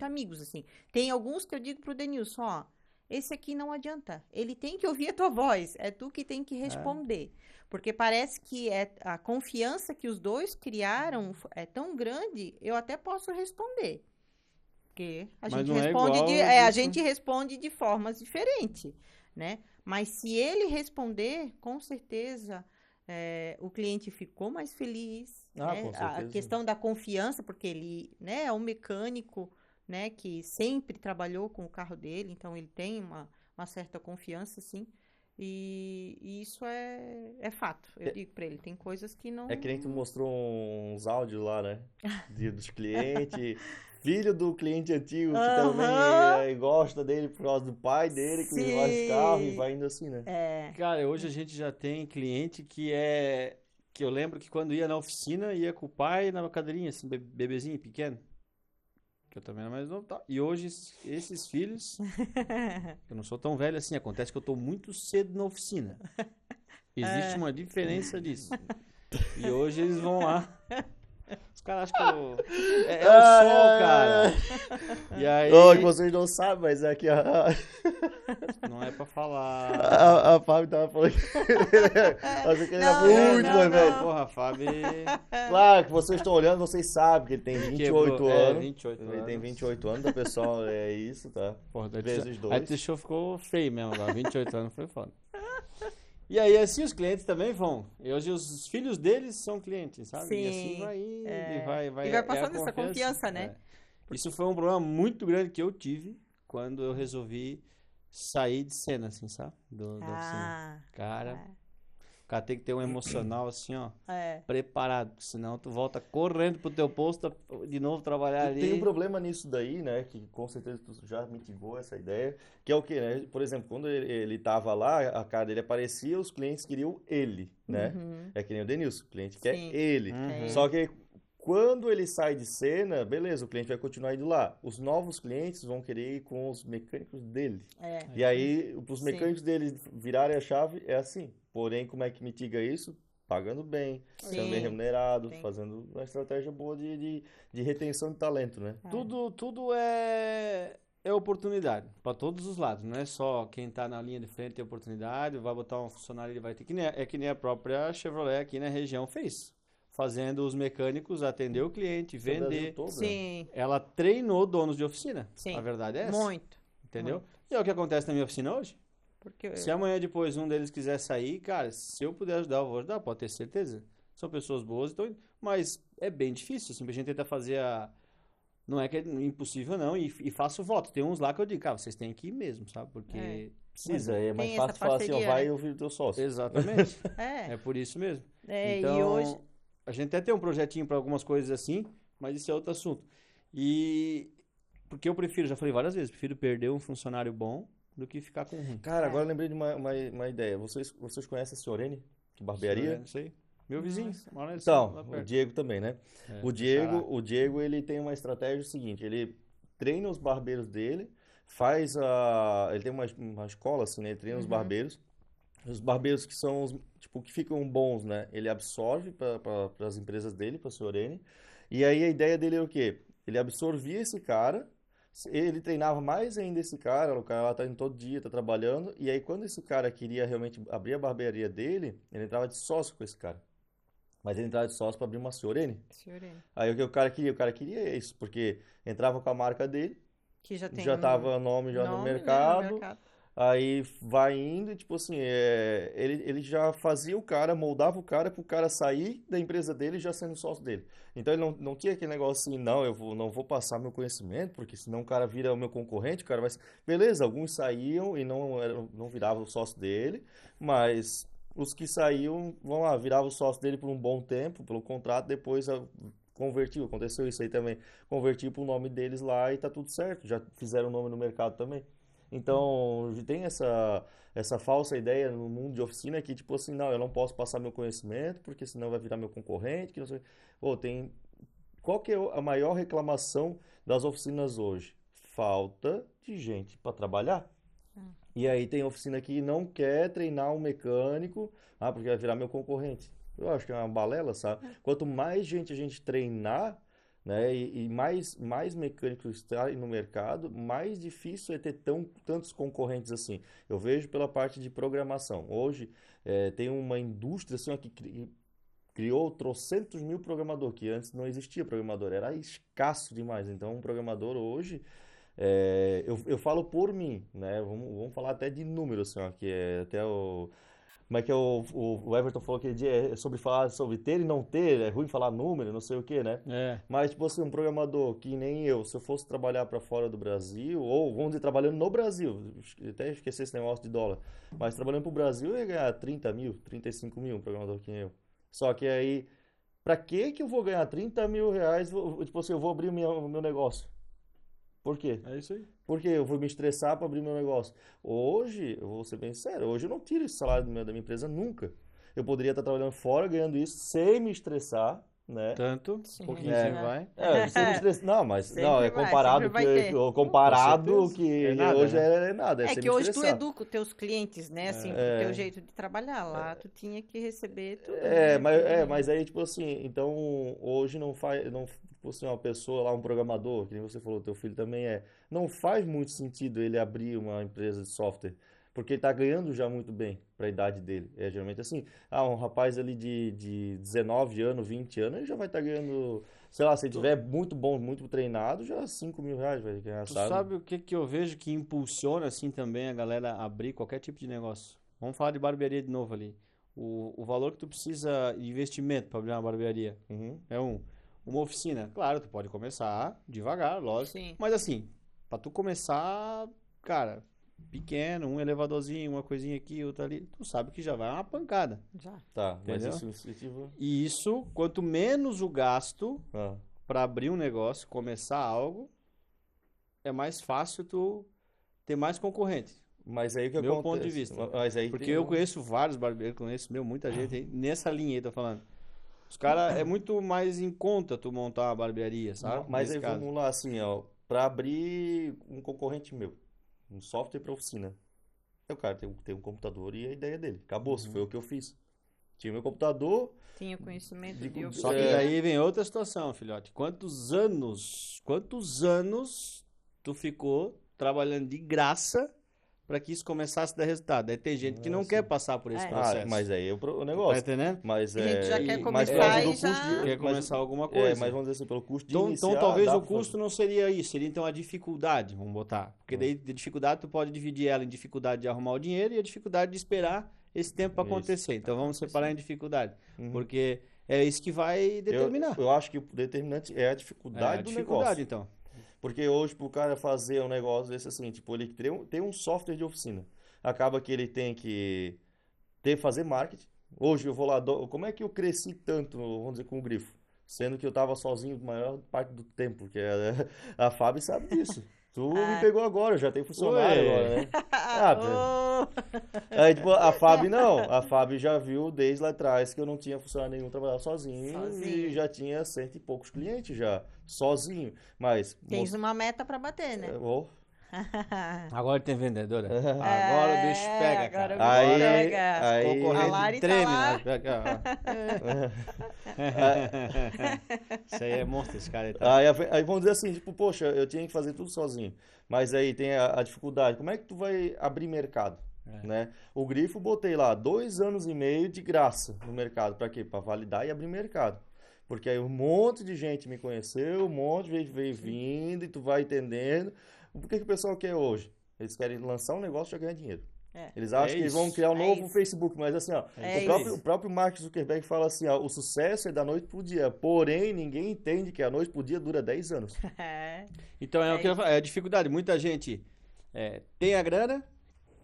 amigos, assim. Tem alguns que eu digo pro Denilson, ó, esse aqui não adianta, ele tem que ouvir a tua voz, é tu que tem que responder. Porque parece que a confiança que os dois criaram é tão grande, eu até posso responder. Porque a gente responde de formas diferentes, né? Mas se ele responder, com certeza, o cliente ficou mais feliz, né? Com certeza. A questão da confiança, porque ele, né, é um mecânico, né, que sempre trabalhou com o carro dele, então ele tem uma certa confiança, sim. E isso é fato. Eu digo pra ele, tem coisas que não... É que nem tu mostrou uns áudios lá, né? Dos clientes... Filho do cliente antigo, que também gosta dele por causa do pai dele, que leva vários carros e vai indo assim, né? Cara, hoje a gente já tem cliente que eu lembro que quando ia na oficina, ia com o pai na cadeirinha, assim, bebezinho pequeno. Que eu também era mais novo, tá? E hoje, esses filhos, eu não sou tão velho assim, acontece que eu tô muito cedo na oficina. Existe uma diferença disso. E hoje eles vão lá... Os caras acham que é o sol, cara. E aí... que vocês não sabem, mas é que Não é pra falar. A Fábio tava falando que achei que ele era muito mais velho. Porra, a Fábio... Claro que vocês estão olhando, vocês sabem que ele tem 28 anos. 28 ele anos. tem 28 anos, o pessoal é isso, tá? Porra, vezes 2. Aí o show ficou feio mesmo lá, 28 anos foi foda. E aí, assim, os clientes também vão. E hoje os filhos deles são clientes, sabe? Sim, e assim vai indo, e vai passando essa confiança, né? Isso foi um problema muito grande que eu tive quando eu resolvi sair de cena, assim, sabe? Da oficina. Cara, o cara tem que ter um emocional, assim, ó, preparado. Senão tu volta correndo pro teu posto de novo trabalhar ali. Tem um problema nisso daí, né? Que com certeza tu já mitigou essa ideia. Que é o quê, né? Por exemplo, quando ele tava lá, a cara dele aparecia, os clientes queriam ele, né? É que nem o Denilson, o cliente quer ele. Só que quando ele sai de cena, beleza, o cliente vai continuar indo lá. Os novos clientes vão querer ir com os mecânicos dele. E aí, os mecânicos dele virarem a chave, é assim. Porém, como é que mitiga isso? Pagando bem, sendo bem remunerado, fazendo uma estratégia boa de retenção de talento, né? Tudo é oportunidade, para todos os lados. Não é só quem está na linha de frente tem oportunidade, vai botar um funcionário, ele vai ter que nem a própria Chevrolet aqui na região fez. Fazendo os mecânicos atender o cliente, vender. Sim. Ela treinou donos de oficina. Sim. A verdade é essa. Muito. Entendeu? Muito. E é o que acontece na minha oficina hoje. Porque se amanhã depois um deles quiser sair, cara, se eu puder ajudar, eu vou ajudar, pode ter certeza. São pessoas boas, então, mas é bem difícil, assim, a gente tenta fazer não é que é impossível, não, e faço voto. Tem uns lá que eu digo, cara, vocês têm que ir mesmo, sabe? Porque precisa, é mais fácil falar assim, ó, vai ouvir o teu sócio. Exatamente. É por isso mesmo. Então, e hoje... a gente até tem um projetinho para algumas coisas assim, mas isso é outro assunto. E porque eu prefiro, já falei várias vezes, prefiro perder um funcionário bom do que ficar com ruim. Cara, agora eu lembrei de uma ideia. Vocês conhecem a Ciorene? Que barbearia? Sei. Meu vizinho. Então, o Diego também, né? O Diego, ele tem uma estratégia seguinte, ele treina os barbeiros dele, ele tem uma escola assim, né? Ele treina os barbeiros que são os, tipo, que ficam bons, né? Ele absorve para as empresas dele, para a Ciorene, e aí a ideia dele é o quê? Ele absorvia esse cara, ele treinava mais ainda esse cara, o cara lá tá indo todo dia, tá trabalhando, e aí quando esse cara queria realmente abrir a barbearia dele, ele entrava de sócio com esse cara. Mas ele entrava de sócio para abrir uma Ciorene. Aí o que o cara queria? O cara queria isso, porque entrava com a marca dele, que já tava nome no mercado, aí vai indo e tipo assim, ele já fazia o cara, moldava o cara pro cara sair da empresa dele já sendo sócio dele. Então ele não tinha aquele negócio assim, não, não vou passar meu conhecimento, porque senão o cara vira o meu concorrente, o cara vai... Beleza, alguns saíam e não viravam o sócio dele, mas os que saíam, vamos lá, viravam o sócio dele por um bom tempo, pelo contrato, depois convertiu, aconteceu isso aí também, convertiu pro nome deles lá e tá tudo certo, já fizeram o nome no mercado também. Então, tem essa falsa ideia no mundo de oficina que, tipo assim, não, eu não posso passar meu conhecimento, porque senão vai virar meu concorrente, que não sei... Qual que é a maior reclamação das oficinas hoje? Falta de gente para trabalhar. E aí tem oficina que não quer treinar um mecânico, porque vai virar meu concorrente. Eu acho que é uma balela, sabe? Quanto mais gente a gente treinar, né, e mais mecânicos estarem no mercado, mais difícil é ter tantos concorrentes assim. Eu vejo pela parte de programação. Hoje tem uma indústria assim, ó, que criou trocentos mil programadores, que antes não existia programador, era escasso demais. Então, um programador hoje, eu falo por mim, né? Vamos falar até de números, assim, ó, que é até o... Como é que é o Everton falou aquele dia, é sobre falar sobre ter e não ter, é ruim falar número, não sei o que, né? É. Mas, tipo assim, um programador que nem eu, se eu fosse trabalhar para fora do Brasil, ou vamos dizer, trabalhando no Brasil, até esqueci esse negócio de dólar, mas trabalhando pro Brasil, eu ia ganhar 30 mil, 35 mil, um programador que nem eu. Só que aí, pra que eu vou ganhar 30 mil reais, tipo assim, eu vou abrir o meu negócio? Por quê? É isso aí. Porque eu vou me estressar para abrir meu negócio. Hoje, eu vou ser bem sério, hoje eu não tiro esse salário da minha empresa nunca. Eu poderia estar trabalhando fora, ganhando isso, sem me estressar, né? Tanto, um Sim, pouquinho É. sempre vai. Sem me estressar. Não, mas não, é Sempre vai, comparado sempre vai ter. comparado Com certeza. que É nada, hoje né? é nada, É sem que me hoje tu estressar. educa os teus clientes, né? Assim, pro teu jeito de trabalhar. Lá tu tinha que receber tudo, né? Mas aí, tipo assim, então, hoje tipo assim, uma pessoa lá, um programador, que nem você falou, teu filho também não faz muito sentido ele abrir uma empresa de software, porque ele tá ganhando já muito bem para a idade dele. É geralmente assim, um rapaz ali de 19 anos, 20 anos, ele já vai estar ganhando, sei lá, se ele tiver muito bom, muito treinado, já 5 mil reais vai ganhar, Tu sabe? sabe o que eu vejo que impulsiona assim também a galera a abrir qualquer tipo de negócio? Vamos falar de barbearia de novo ali. O valor que tu precisa de investimento para abrir uma barbearia Uhum. é uma oficina. Claro, tu pode começar devagar, lógico. Sim. Mas assim, para tu começar, cara, pequeno, um elevadorzinho, uma coisinha aqui, outra ali, tu sabe que já vai uma pancada. Já. Tá, mas Entendeu? isso, tipo... E isso, quanto menos o gasto Ah. para abrir um negócio, começar algo, é mais fácil tu ter mais concorrente. Mas aí o que Meu acontece? ponto de vista. Mas aí Porque tem eu conheço vários barbeiros, conheço muita gente aí, nessa linha aí, tô falando. Os caras, é muito mais em conta tu montar uma barbearia, sabe? Mas Nesse aí caso. vamos lá, assim, ó, para abrir um concorrente meu, um software para oficina, o cara tem um computador e a ideia dele. Acabou, foi o que eu fiz. Tinha meu computador, Tinha conhecimento de Só que oficina. daí vem outra situação, filhote. Quantos anos tu ficou trabalhando de graça para que isso começasse a dar resultado? Aí tem gente que não quer passar por esse processo. mas aí o Tá negócio. entendendo? Mas A gente já quer mas começar por causa do e já- custo Quer começar alguma coisa. mas vamos dizer assim, pelo custo de Então iniciar, talvez dá o pra custo fazer. não seria isso, seria então a dificuldade, vamos botar. Porque daí de dificuldade tu pode dividir ela em dificuldade de arrumar o dinheiro e a dificuldade de esperar esse tempo para Isso. acontecer. Então vamos separar em dificuldade. Uhum. Porque é isso que vai determinar. Eu acho que o determinante é a É dificuldade a do dificuldade, negócio. então. Porque hoje, pro cara fazer um negócio desse assim, tipo, ele tem um software de oficina. Acaba que ele tem que fazer marketing. Hoje eu vou lá, como é que eu cresci tanto, vamos dizer, com o Grifo? Sendo que eu tava sozinho a maior parte do tempo, porque a Fábio sabe disso. Tu me pegou agora, já tem funcionário Ué. agora, né? Oh! Aí, tipo, a Fábio não. A Fábio já viu desde lá atrás que eu não tinha funcionário nenhum, trabalhava sozinho. E já tinha 100 e poucos clientes já, sozinho. Mas... Tens uma meta pra bater, né? Agora tem vendedora. Agora o bicho pega, agora cara. o bicho Aí, pega. aí, A Concorrente Lari tá treme, lá. né? Isso aí é monstro, esse cara aí. aí vamos dizer assim, tipo, poxa, eu tinha que fazer tudo sozinho. Mas aí tem a dificuldade. Como é que tu vai abrir mercado? Né? O Grifo botei lá 2 anos e meio de graça no mercado. Pra quê? Pra validar e abrir mercado. Porque aí um monte de gente me conheceu, um monte de gente veio vindo e tu vai entendendo. Por que o pessoal quer hoje? Eles querem lançar um negócio e já ganhar dinheiro. Eles acham que eles vão criar um novo Facebook, mas assim, ó, o próprio Mark Zuckerberg fala assim, ó, o sucesso é da noite pro dia, porém ninguém entende que a noite pro dia dura 10 anos. Então é o que eu falo, é a dificuldade. Muita gente tem a grana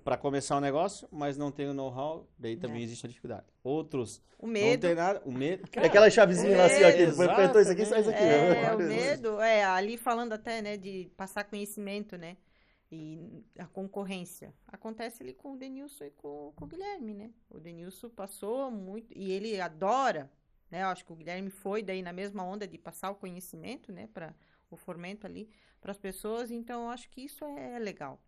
para começar um negócio, mas não tem o know-how, daí também existe a dificuldade. Outros O medo. não tem nada, o medo. É aquela chavezinha lá assim, ó, que ele apertou isso aqui, sai isso aqui. O medo, ali falando até, né, de passar conhecimento, né, e a concorrência. Acontece ali com o Denilson e com o Guilherme, né, o Denilson passou muito, e ele adora, né, eu acho que o Guilherme foi daí na mesma onda de passar o conhecimento, né, para o fomento ali, para as pessoas, então eu acho que isso é legal.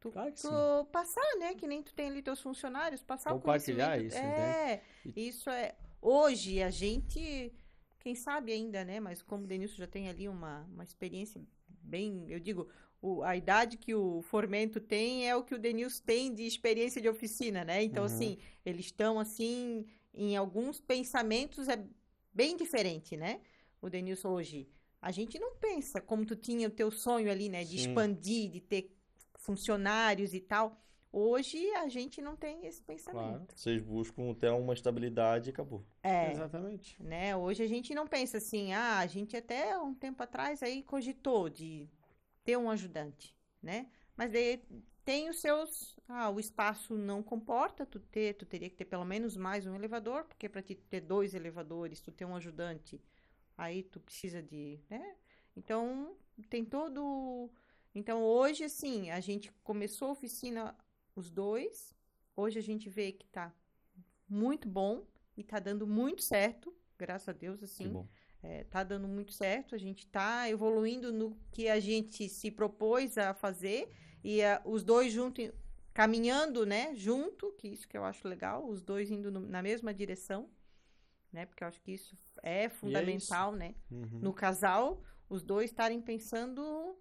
Claro que sim. tu passar, né? Que nem tu tem ali teus funcionários, passar o Compartilhar conhecimento. isso, né? Isso é... Hoje, a gente, quem sabe ainda, né? Mas como o Denilson já tem ali uma experiência bem... Eu digo, a idade que o Formento tem é o que o Denilson tem de experiência de oficina, né? Então, assim, eles estão, assim, em alguns pensamentos é bem diferente, né? O Denilson hoje... A gente não pensa como tu tinha o teu sonho ali, né? De expandir, de ter funcionários e tal. Hoje a gente não tem esse pensamento. Claro. Vocês buscam ter uma estabilidade e acabou. Exatamente. Né? Hoje a gente não pensa assim, a gente até um tempo atrás aí cogitou de ter um ajudante, né? Mas daí tem os seus, o espaço não comporta tu teria que ter pelo menos mais um elevador, porque para ti ter 2 elevadores, tu ter um ajudante, aí tu precisa de, né? Então, tem todo... Então, hoje, assim, a gente começou a oficina os 2. Hoje a gente vê que tá muito bom e tá dando muito certo, graças a Deus, assim. Que bom. Tá dando muito certo, a gente tá evoluindo no que a gente se propôs a fazer e os 2 juntos, caminhando, né, junto, que isso que eu acho legal, os 2 indo na mesma direção, né, porque eu acho que isso é fundamental, né, no casal, os 2 estarem pensando,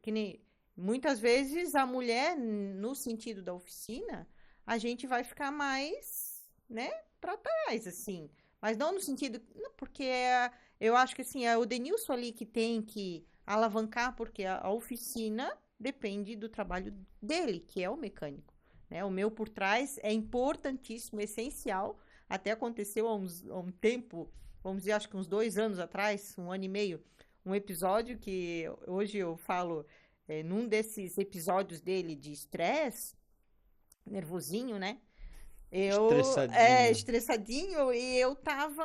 que nem, muitas vezes a mulher, no sentido da oficina, a gente vai ficar mais, né, para trás, assim, mas não no sentido, não, porque eu acho que, assim, é o Denilson ali que tem que alavancar, porque a oficina depende do trabalho dele, que é o mecânico, né, o meu por trás é importantíssimo, essencial. Até aconteceu há um tempo, vamos dizer, acho que uns 2 anos atrás, 1 ano e meio, um episódio que hoje eu falo, num desses episódios dele de estresse, nervosinho, né? Estressadinho, e eu tava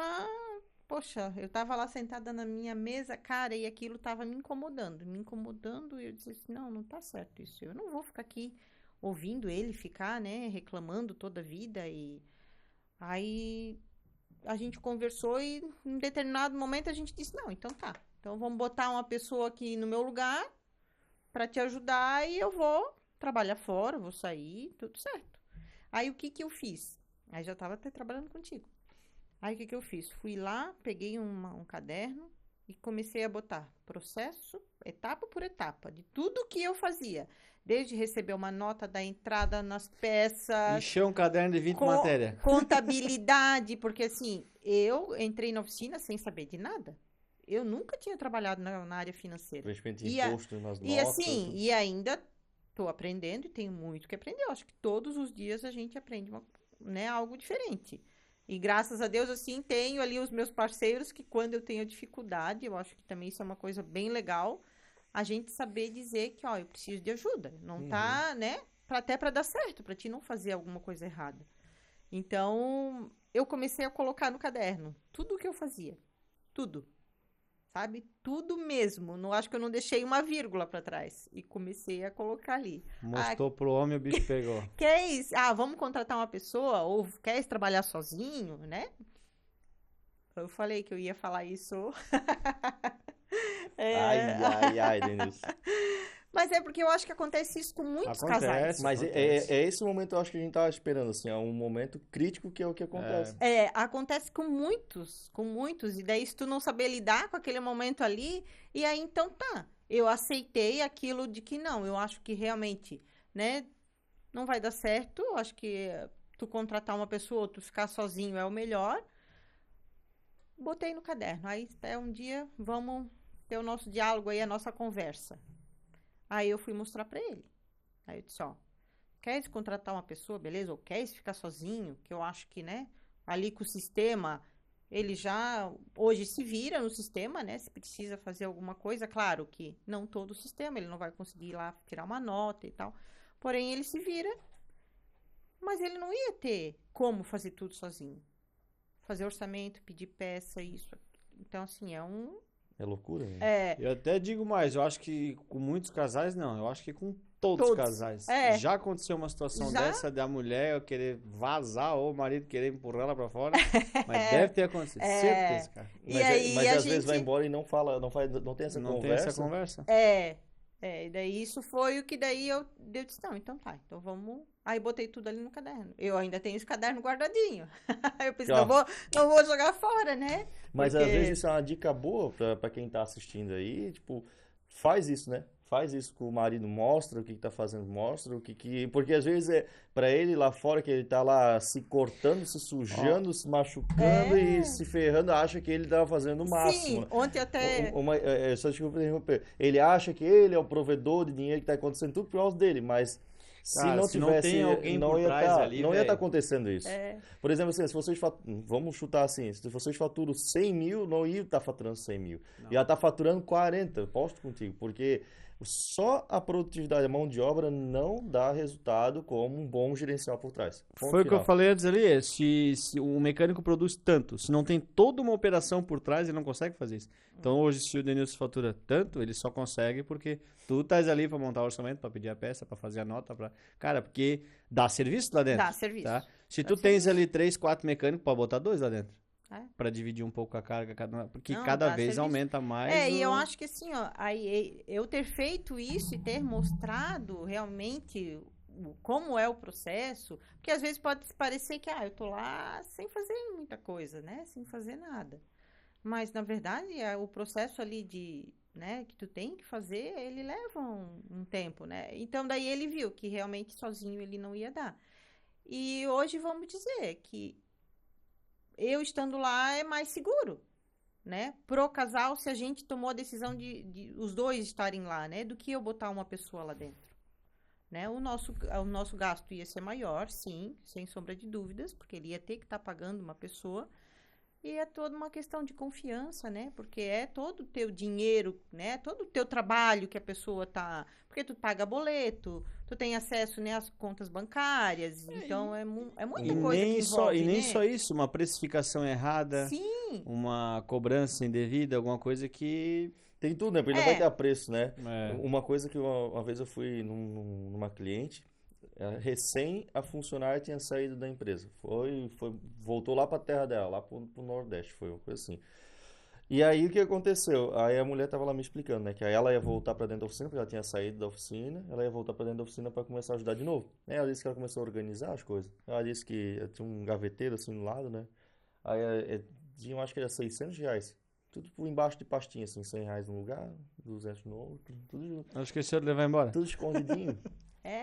lá sentada na minha mesa, cara, e aquilo tava me incomodando, e eu disse assim, não tá certo isso, eu não vou ficar aqui ouvindo ele ficar, né, reclamando toda a vida, e aí a gente conversou e em determinado momento a gente disse, não, então tá. Então vamos botar uma pessoa aqui no meu lugar para te ajudar e eu vou trabalhar fora, vou sair, tudo certo. Aí o que eu fiz? Aí já estava até trabalhando contigo. Aí o que eu fiz? Fui lá, peguei um caderno e comecei a botar processo, etapa por etapa, de tudo que eu fazia. Desde receber uma nota da entrada nas peças... Encheu um caderno de 20 matérias. Contabilidade, porque assim, eu entrei na oficina sem saber de nada. Eu nunca tinha trabalhado na área financeira. Principalmente imposto nas notas. E assim, e ainda estou aprendendo e tenho muito que aprender. Eu acho que todos os dias a gente aprende algo diferente. E graças a Deus, assim, tenho ali os meus parceiros que quando eu tenho dificuldade, eu acho que também isso é uma coisa bem legal, a gente saber dizer que, eu preciso de ajuda. Não tá, né? Até para dar certo, para ti não fazer alguma coisa errada. Então, eu comecei a colocar no caderno tudo o que eu fazia. Tudo. Sabe? Tudo mesmo. Não acho que eu não deixei uma vírgula para trás. E comecei a colocar ali. Mostrou pro homem, o bicho pegou. Quer isso? Vamos contratar uma pessoa? Ou quer trabalhar sozinho, né? Eu falei que eu ia falar isso. Ai, Denilson. Mas é porque eu acho que acontece isso com muitos casais. Mas é esse momento, eu acho que a gente tava esperando, assim, é um momento crítico que é o que acontece. Acontece com muitos, e daí se tu não saber lidar com aquele momento ali, e aí então tá, eu aceitei aquilo de que não, eu acho que realmente, né, não vai dar certo, eu acho que tu contratar uma pessoa ou tu ficar sozinho é o melhor, botei no caderno, aí até um dia vamos ter o nosso diálogo aí, a nossa conversa. Aí eu fui mostrar pra ele. Aí eu disse, queres contratar uma pessoa, beleza? Ou queres ficar sozinho? Que eu acho que, né? Ali com o sistema, ele já hoje se vira no sistema, né? Se precisa fazer alguma coisa, claro que não todo o sistema, ele não vai conseguir ir lá tirar uma nota e tal. Porém, ele se vira, mas ele não ia ter como fazer tudo sozinho. Fazer orçamento, pedir peça, isso. Então, assim, É loucura, né? Eu até digo mais, eu acho que com muitos casais, não. Eu acho que com todos os casais. Já aconteceu uma situação dessa da mulher querer vazar ou o marido querer empurrar ela pra fora. Mas deve ter acontecido, certeza, cara. Mas às vezes vai embora e não fala, não tem essa conversa. Não tem essa conversa. E daí isso foi o que daí eu disse, não, então tá, então vamos. Aí botei tudo ali no caderno. Eu ainda tenho esse caderno guardadinho. Aí eu pensei, Ó, não vou jogar fora, né? mas às vezes Porque isso é uma dica boa pra quem tá assistindo aí, tipo, faz isso, né? Faz isso com o marido, mostra o que tá fazendo, mostra o que... Porque às vezes é pra ele lá fora, que ele tá lá se cortando, se Ó, sujando, se machucando e é, se ferrando, acha que ele tá fazendo o máximo, sim, né? ontem até. Só desculpa interromper. Ele acha que ele é o provedor de dinheiro que tá acontecendo tudo por causa dele, mas se cara, não se não tem tivesse, alguém por trás ali, não ia estar velho. acontecendo isso. É, Por exemplo, assim, se vocês vamos chutar assim, se vocês faturam 100 mil, não ia estar faturando 100 mil. Não. Ia estar faturando 40, aposto contigo, porque só a produtividade da mão de obra não dá resultado como um bom gerencial por trás. Ponto Foi o que eu final. falei antes ali, se o mecânico produz tanto, se não tem toda uma operação por trás, ele não consegue fazer isso. Então hoje, se o Denilson fatura tanto, ele só consegue porque tu estás ali para montar o orçamento, para pedir a peça, para fazer a nota, cara, porque dá serviço lá dentro, dá serviço. tá? Se Dá tu tens serviço. ali 3, 4 mecânicos, pode botar 2 lá dentro. É. Para dividir um pouco a carga, porque Não, cada dá vez serviço. aumenta mais E eu acho que assim, ó, aí eu ter feito isso e ter mostrado realmente como é o processo, porque às vezes pode parecer que, eu tô lá sem fazer muita coisa, né? Sem fazer nada. Mas, na verdade, o processo ali né, que tu tem que fazer, ele leva um tempo, né? Então, daí ele viu que realmente sozinho ele não ia dar. E hoje vamos dizer que eu estando lá é mais seguro, né? Pro casal, se a gente tomou a decisão de os dois estarem lá, né? Do que eu botar uma pessoa lá dentro, né? O nosso gasto ia ser maior, sim, sem sombra de dúvidas, porque ele ia ter que estar pagando uma pessoa. E é toda uma questão de confiança, né? Porque é todo o teu dinheiro, né? Todo o teu trabalho que a pessoa tá... Porque tu paga boleto, tu tem acesso, né, às contas bancárias. Então, é e muita coisa que nem só envolve, e nem né? só isso, uma precificação errada, Sim, uma cobrança indevida, alguma coisa que Tem tudo, né? Porque ele não vai ter é. a preço, né? é, Uma coisa que uma vez eu fui numa cliente, recém a funcionária tinha saído da empresa. Voltou lá pra terra dela, lá pro Nordeste, foi uma coisa assim. E aí o que aconteceu? Aí a mulher tava lá me explicando, né? Que aí ela ia voltar pra dentro da oficina, porque ela tinha saído da oficina, ela ia voltar pra dentro da oficina pra começar a ajudar de novo. Aí ela disse que ela começou a organizar as coisas. Ela disse que tinha um gaveteiro assim do lado, né? Aí tinha, acho que era R$ 600. Tudo por embaixo de pastinha, assim, R$ 100 num lugar, 200 no outro, tudo junto. acho que esse senhor levar embora. Tudo escondidinho.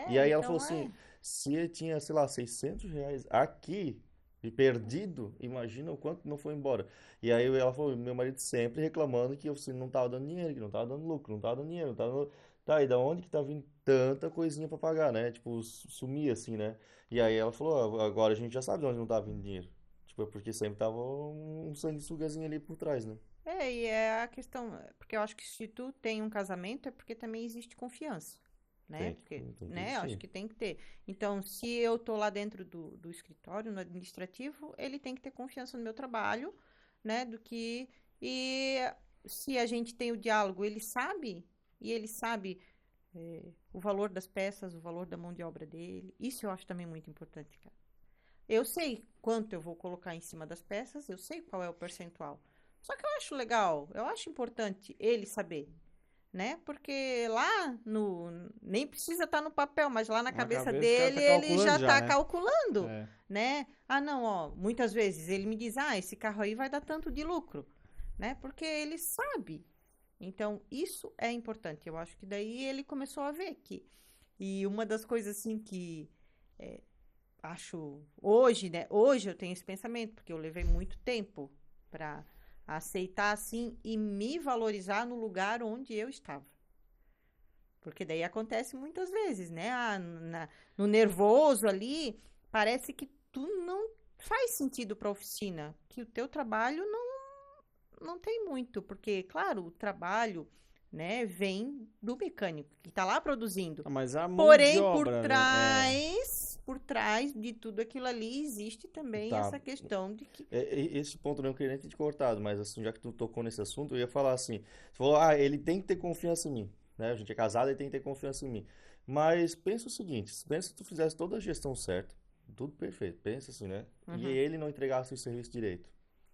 E aí ela falou Então assim, se ele tinha, sei lá, R$ 600 aqui, e perdido, imagina o quanto não foi embora. E aí ela falou, meu marido sempre reclamando que eu não tava dando dinheiro, que não tava dando lucro, não tava dando dinheiro, não tava dando... Tá, e da onde que tá vindo tanta coisinha pra pagar, né? Tipo, sumia assim, né? E aí ela falou, agora a gente já sabe de onde não tava vindo dinheiro. Tipo, é porque sempre tava um sanguessugazinho ali por trás, né? e é a questão, porque eu acho que se tu tem um casamento é porque também existe confiança, né? Porque, Tem que né, eu acho existir. que tem que ter. Então, se eu tô lá dentro do escritório, no administrativo, ele tem que ter confiança no meu trabalho, né? E se a gente tem o diálogo, e ele sabe o valor das peças, o valor da mão de obra dele. Isso eu acho também muito importante, cara. Eu sei quanto eu vou colocar em cima das peças, eu sei qual é o percentual. Só que eu acho legal, eu acho importante ele saber, né? Porque lá nem precisa estar no papel, mas lá na Na cabeça cabeça o cara dele tá ele calculando já já, está né? calculando, É. né? Ah, não, ó, muitas vezes ele me diz: esse carro aí vai dar tanto de lucro", né? Porque ele sabe. Então, isso é importante. Eu acho que daí ele começou a ver que. E uma das coisas assim que acho hoje, né? Hoje eu tenho esse pensamento, porque eu levei muito tempo para aceitar assim e me valorizar no lugar onde eu estava. Porque daí acontece muitas vezes, né? No nervoso ali, parece que tu não faz sentido para a oficina, que o teu trabalho não tem muito, porque, claro, o trabalho, né, vem do mecânico, que está lá produzindo. Ah, mas a mão de Porém, por obra, né? trás de tudo aquilo ali, existe também Tá. essa questão de que... Esse ponto eu não queria nem ter te cortado, mas assim, já que tu tocou nesse assunto, eu ia falar assim, você falou, ele tem que ter confiança em mim, né? A gente é casado, ele tem que ter confiança em mim. Mas pensa o seguinte, pensa se tu fizesse toda a gestão certa, tudo perfeito, pensa assim, né? E Uhum. ele não entregasse o serviço direito,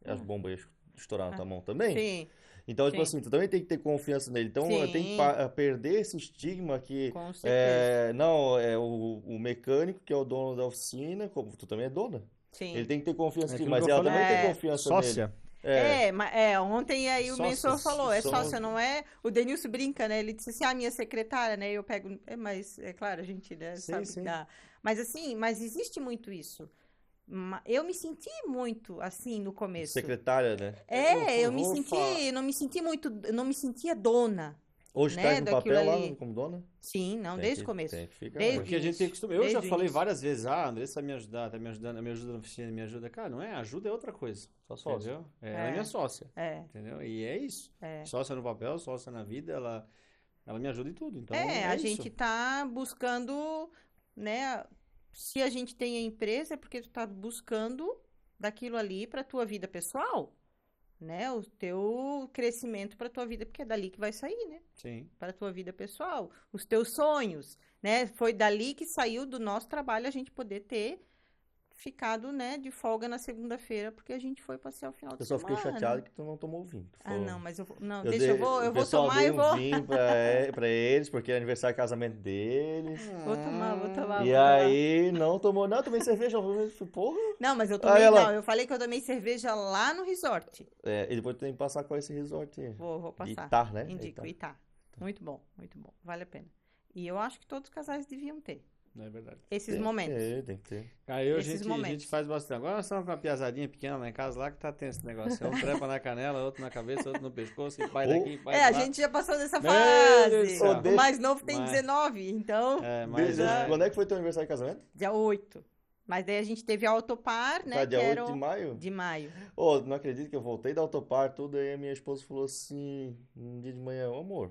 as bombas estourar na tua mão também. Sim, Então, tipo sim. assim, tu também tem que ter confiança nele. Então, Sim. tem que perder esse estigma que, Com certeza. não, é o mecânico que é o dono da oficina, como tu também é dona. Sim. Ele tem que ter confiança É em ti, aquilo mas que eu ela falei. também tem É. confiança Sócia. nele. É, Ontem aí o Sócia, mentor falou, é são- sócia, não é? O Denilson brinca, né? Ele disse assim, a minha secretária, né? Eu pego, mas é claro, a gente, né, Sim, sabe sim. dar. Mas assim, mas existe muito isso. Eu me senti muito assim no começo. secretária, né? Eu me vou senti, falar- não me senti muito, não me sentia dona, Hoje né, tá no daquilo papel lá ali. como dona? Sim, não, Tem desde o que- começo. tem que ficar, Desde né? Porque a gente tem início, costume. Eu já desde o falei início. várias vezes, a Andressa me ajudar, tá me ajudando, me ajuda na oficina, me ajuda. Cara, não é? Ajuda é outra coisa. Só sócia. Entendeu? Ela é minha sócia. É, Entendeu? E é isso. é. Sócia no papel, sócia na vida, ela me ajuda em tudo. Então, A isso. gente tá buscando, né? Se a gente tem a empresa, é porque tu tá buscando daquilo ali para tua vida pessoal, né? O teu crescimento para tua vida, porque é dali que vai sair, né? Sim. Para tua vida pessoal, os teus sonhos, né? Foi dali que saiu do nosso trabalho a gente poder ter ficado, né, de folga na segunda-feira, porque a gente foi passear o final de Eu só semana. fiquei chateado que tu não tomou vinho. Tu falou- Não, mas não, Eu deixa, dei- eu vou o pessoal tomar dei e um vou. vinho pra eles, porque é aniversário de casamento deles. Vou tomar, vou tomar. E aí, não tomou, não, tomei cerveja. Eu falei, porra. Não, mas eu Aí tomei, ela- não, eu falei que eu tomei cerveja lá no resort. E depois tem que passar com esse resort. Vou passar. Itar, né? Indico, Itar. Itá. Muito bom, vale a pena. E eu acho que todos os casais deviam ter Não é verdade. esses Tem que momentos. ter, tem que ter. Aí a Esses gente momentos. faz bastante. Agora nós estamos com uma piazadinha pequena lá em casa, lá que tá tenso esse negócio. Um trepa na canela, outro na cabeça, outro no pescoço, e pai daqui, pai A de lá. gente já passou dessa Meu Deus do fase. céu. O mais novo tem Mas- 19, então, Mas Quando é que foi teu aniversário de casamento? dia 8. Mas daí a gente teve a Autopar, né, Tá, dia que 8 era de maio? de maio. Ô, não acredito que eu voltei da Autopar, tudo, aí a minha esposa falou assim, um dia de manhã, amor,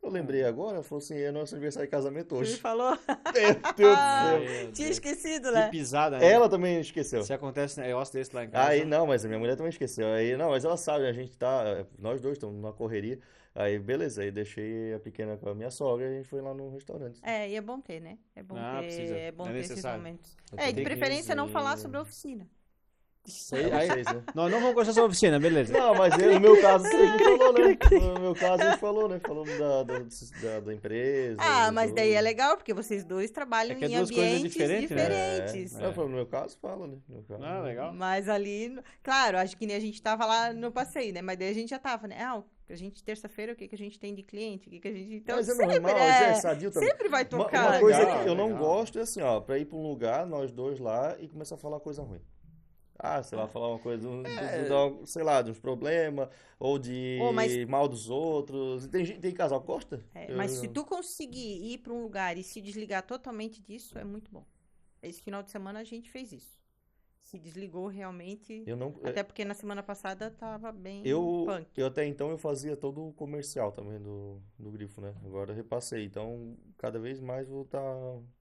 eu lembrei agora, ela falou assim, é nosso aniversário de casamento Você me hoje. falou? Meu Deus do céu. Meu Tinha Deus. esquecido, Que né? pisada, né? Ela também esqueceu. Se acontece negócio desse lá em casa. Aí não, mas a minha mulher também esqueceu. Aí não, mas ela sabe, a gente tá, nós dois estamos numa correria. Aí beleza, aí deixei a pequena com a minha sogra e a gente foi lá no restaurante. E é bom ter, né? É bom Precisa. é bom É ter esses necessário. momentos. Eu De tenho preferência não que- falar sobre a oficina. Isso É aí, vocês, né? nós não vamos gostar da sua oficina, beleza. Não, mas no meu caso a gente falou, né? No meu caso a gente falou, né? Falamos da empresa. Mas do- daí é legal, porque vocês dois trabalham É que é em duas coisas ambientes diferentes, né? diferentes. É. No meu caso, fala, né? No meu caso. Ah, legal. Mas ali, claro, acho que nem a gente tava lá no passeio, né? Mas daí a gente já tava, né? A gente, terça-feira, o que que a gente tem de cliente? O que que a gente... Então, Mas é sempre, normal, é, é sadio também. sempre vai Uma tocar. coisa legal, que eu não legal. gosto é assim, ó, pra ir pra um lugar, nós dois lá, e começar a falar coisa ruim. Sei lá, falar uma coisa, sei lá, de uns problemas, ou de mas- mal dos outros. Tem casal que gosta? Mas se tu conseguir ir para um lugar e se desligar totalmente disso, é muito bom. Esse final de semana a gente fez isso. Se desligou realmente. Eu não. Até porque na semana passada tava bem Eu punk. até então eu fazia todo o comercial também do Grifo, né? Agora eu repassei. Então, cada vez mais vou estar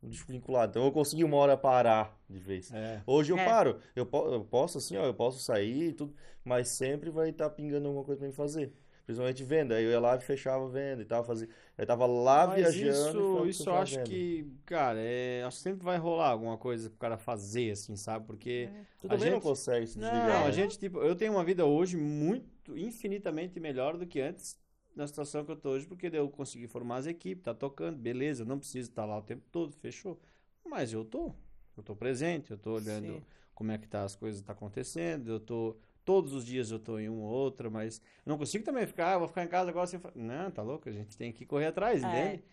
desvinculado. Então, eu consegui uma hora parar de vez. Hoje eu paro. Eu posso assim, ó, eu posso sair e tudo, mas sempre vai estar pingando alguma coisa pra mim fazer. Principalmente venda. Aí eu ia lá e fechava a venda e tal, fazia. Eu tava lá Mas viajando. isso eu acho que, cara, acho que sempre vai rolar alguma coisa pro cara fazer, assim, sabe? Porque Tu a também não gente- consegue se desligar. Não, né? a gente, tipo, eu tenho uma vida hoje muito, infinitamente melhor do que antes, na situação que eu tô hoje, porque daí eu consegui formar as equipes, tá tocando, beleza, eu não preciso estar lá o tempo todo, fechou. Mas eu tô presente, eu tô olhando Sim. como é que tá as coisas tá acontecendo, todos os dias eu tô em uma ou outra, mas eu não consigo também ficar, vou ficar em casa agora sem... Não, tá louco, a gente tem que correr atrás, entende?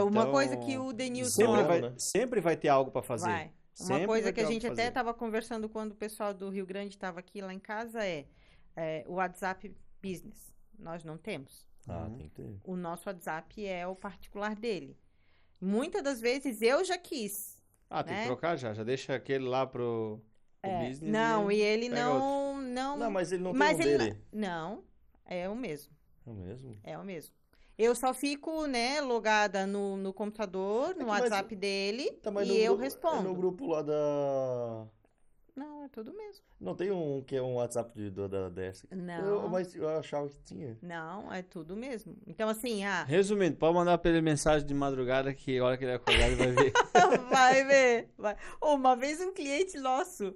Uma Então, coisa que o Denilson... Sempre Não, vai, né? sempre vai ter algo pra fazer. Vai. Uma Sempre coisa vai que a ter algo gente pra até fazer. estava conversando quando o pessoal do Rio Grande estava aqui lá em casa o WhatsApp Business. Nós não temos. Tem que ter. O nosso WhatsApp é o particular dele. Muitas das vezes eu já quis. Tem né? que trocar já deixa aquele lá pro business. Não, e ele pega não... Não, mas ele não Mas tem um ele dele. não, é o mesmo. É mesmo? É o mesmo. Eu só fico, né, logada no computador, no mas- WhatsApp dele, Tá, mas e no eu grupo- respondo. no grupo lá da... Não, é tudo mesmo. Não tem um que é um WhatsApp da DS? Não. Mas eu achava que tinha. Não, é tudo mesmo. Então, assim, Resumindo, pode mandar pra ele mensagem de madrugada que a hora que ele acordar ele vai ver. vai ver. Vai. Uma vez um cliente nosso,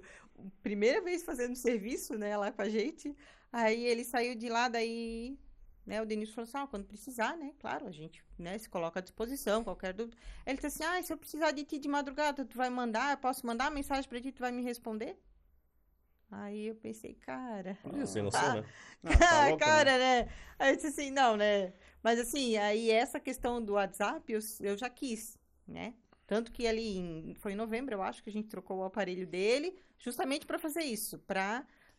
primeira vez fazendo serviço, né, lá com a gente. Aí ele saiu de lá, daí, né, o Denilson falou assim, quando precisar, né, claro, a gente, né, se coloca à disposição, qualquer dúvida. Ele disse assim, se eu precisar de ti de madrugada, tu vai mandar, eu posso mandar uma mensagem pra ti, tu vai me responder? Aí eu pensei, cara... Podia ser noção, né? Tá louco, cara, né? Aí eu disse assim, não, né? Mas assim, aí essa questão do WhatsApp, eu já quis, né? Tanto que ali, foi em novembro, eu acho, que a gente trocou o aparelho dele, justamente para fazer isso,